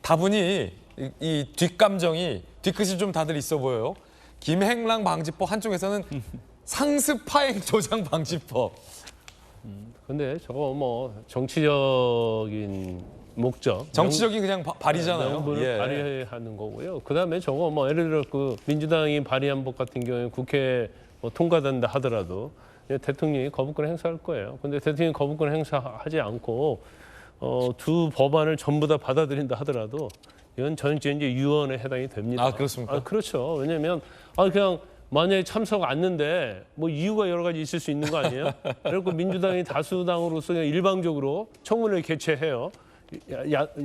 다분히 이 뒷감정이 뒤끝이 좀 다들 있어 보여요. 김행랑 방지법 한쪽에서는 상습 파행 조장 방지법. 근데 저거 정치적인 목적, 정치적인 그냥 발의잖아요. 명분을 발의하는 거고요. 그다음에 저거 예를 들어 민주당이 발의한 법 같은 경우에 국회 통과된다 하더라도 대통령이 거부권 행사할 거예요. 근데 대통령이 거부권 행사하지 않고 두 법안을 전부 다 받아들인다 하더라도 이건 전체 이제 유언에 해당이 됩니다. 아, 그렇습니까? 그렇죠. 왜냐하면 그냥 만약에 참석 안는데 뭐 이유가 여러 가지 있을 수 있는 거 아니에요? 그리고 민주당이 다수당으로서 그냥 일방적으로 청문회를 개최해요.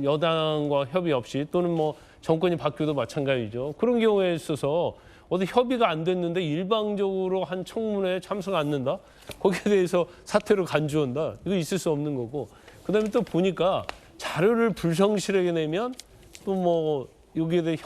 여당과 협의 없이 또는 뭐 정권이 바뀌어도 마찬가지죠. 그런 경우에 있어서 어디 협의가 안 됐는데 일방적으로 한 청문회에 참석 않는다? 거기에 대해서 사퇴를 간주한다? 이거 있을 수 없는 거고. 그다음에 또 보니까 자료를 불성실하게 내면 또 뭐 여기에 대해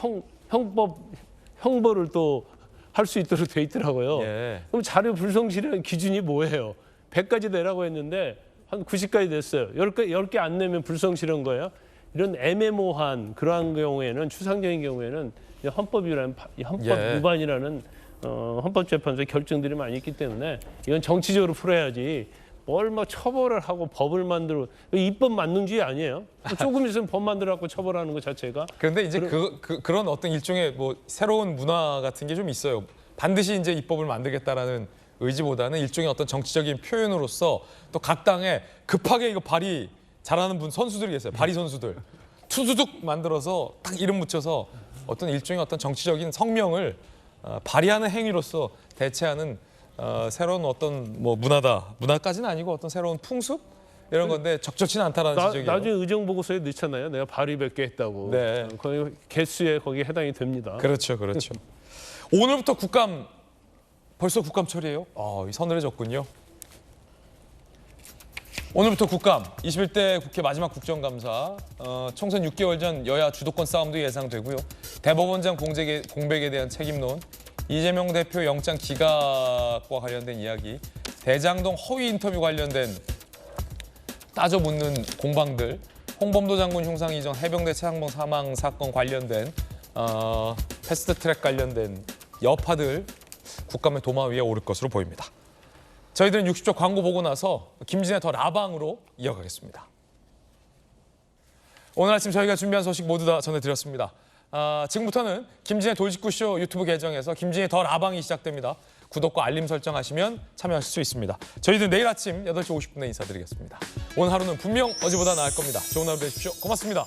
형벌을 또 할 수 있도록 돼 있더라고요. 예. 그럼 자료 불성실한 기준이 뭐예요? 100까지 내라고 했는데 한 90까지 됐어요. 10개 안 내면 불성실한 거예요. 이런 애매모호한 그러한 경우에는 추상적인 경우에는 헌법 위반이라는 헌법재판소의 결정들이 많이 있기 때문에 이건 정치적으로 풀어야지 뭘 뭐 처벌을 하고 법을 만들어 입법 만능주의 아니에요? 조금 있으면 법 만들어갖고 처벌하는 것 자체가. 그런데 이제 그런 어떤 일종의 뭐 새로운 문화 같은 게 좀 있어요. 반드시 이제 입법을 만들겠다라는 의지보다는 일종의 어떤 정치적인 표현으로서 또 각 당에 급하게 이거 발의 잘하는 선수들이 계세요. 발의 선수들. 투두둑 만들어서 딱 이름 붙여서 어떤 일종의 어떤 정치적인 성명을 발휘하는 행위로서 대체하는 새로운 어떤 뭐 문화까지는 아니고 어떤 새로운 풍습 이런 건데 적절치는 않다라는 지적이에요. 나중에 의정 보고서에 넣잖아요. 내가 발의 100개 했다고. 네. 거기 개수에 거기에 해당이 됩니다. 그렇죠. 오늘부터 국감 벌써 국감 처리예요? 서늘해졌군요. 오늘부터 국감 21대 국회 마지막 국정감사 총선 6개월 전 여야 주도권 싸움도 예상되고요. 대법원장 공백에 대한 책임론, 이재명 대표 영장 기각과 관련된 이야기, 대장동 허위 인터뷰 관련된 따져 묻는 공방들, 홍범도 장군 흉상 이전 해병대 최상봉 사망 사건 관련된 패스트트랙 관련된 여파들 국감의 도마 위에 오를 것으로 보입니다. 저희들은 60초 광고 보고 나서 김진애 더 라방으로 이어가겠습니다. 오늘 아침 저희가 준비한 소식 모두 다 전해드렸습니다. 지금부터는 김진애 돌직구쇼 유튜브 계정에서 김진애 더 라방이 시작됩니다. 구독과 알림 설정하시면 참여하실 수 있습니다. 저희는 내일 아침 8시 50분에 인사드리겠습니다. 오늘 하루는 분명 어제보다 나을 겁니다. 좋은 하루 되십시오. 고맙습니다.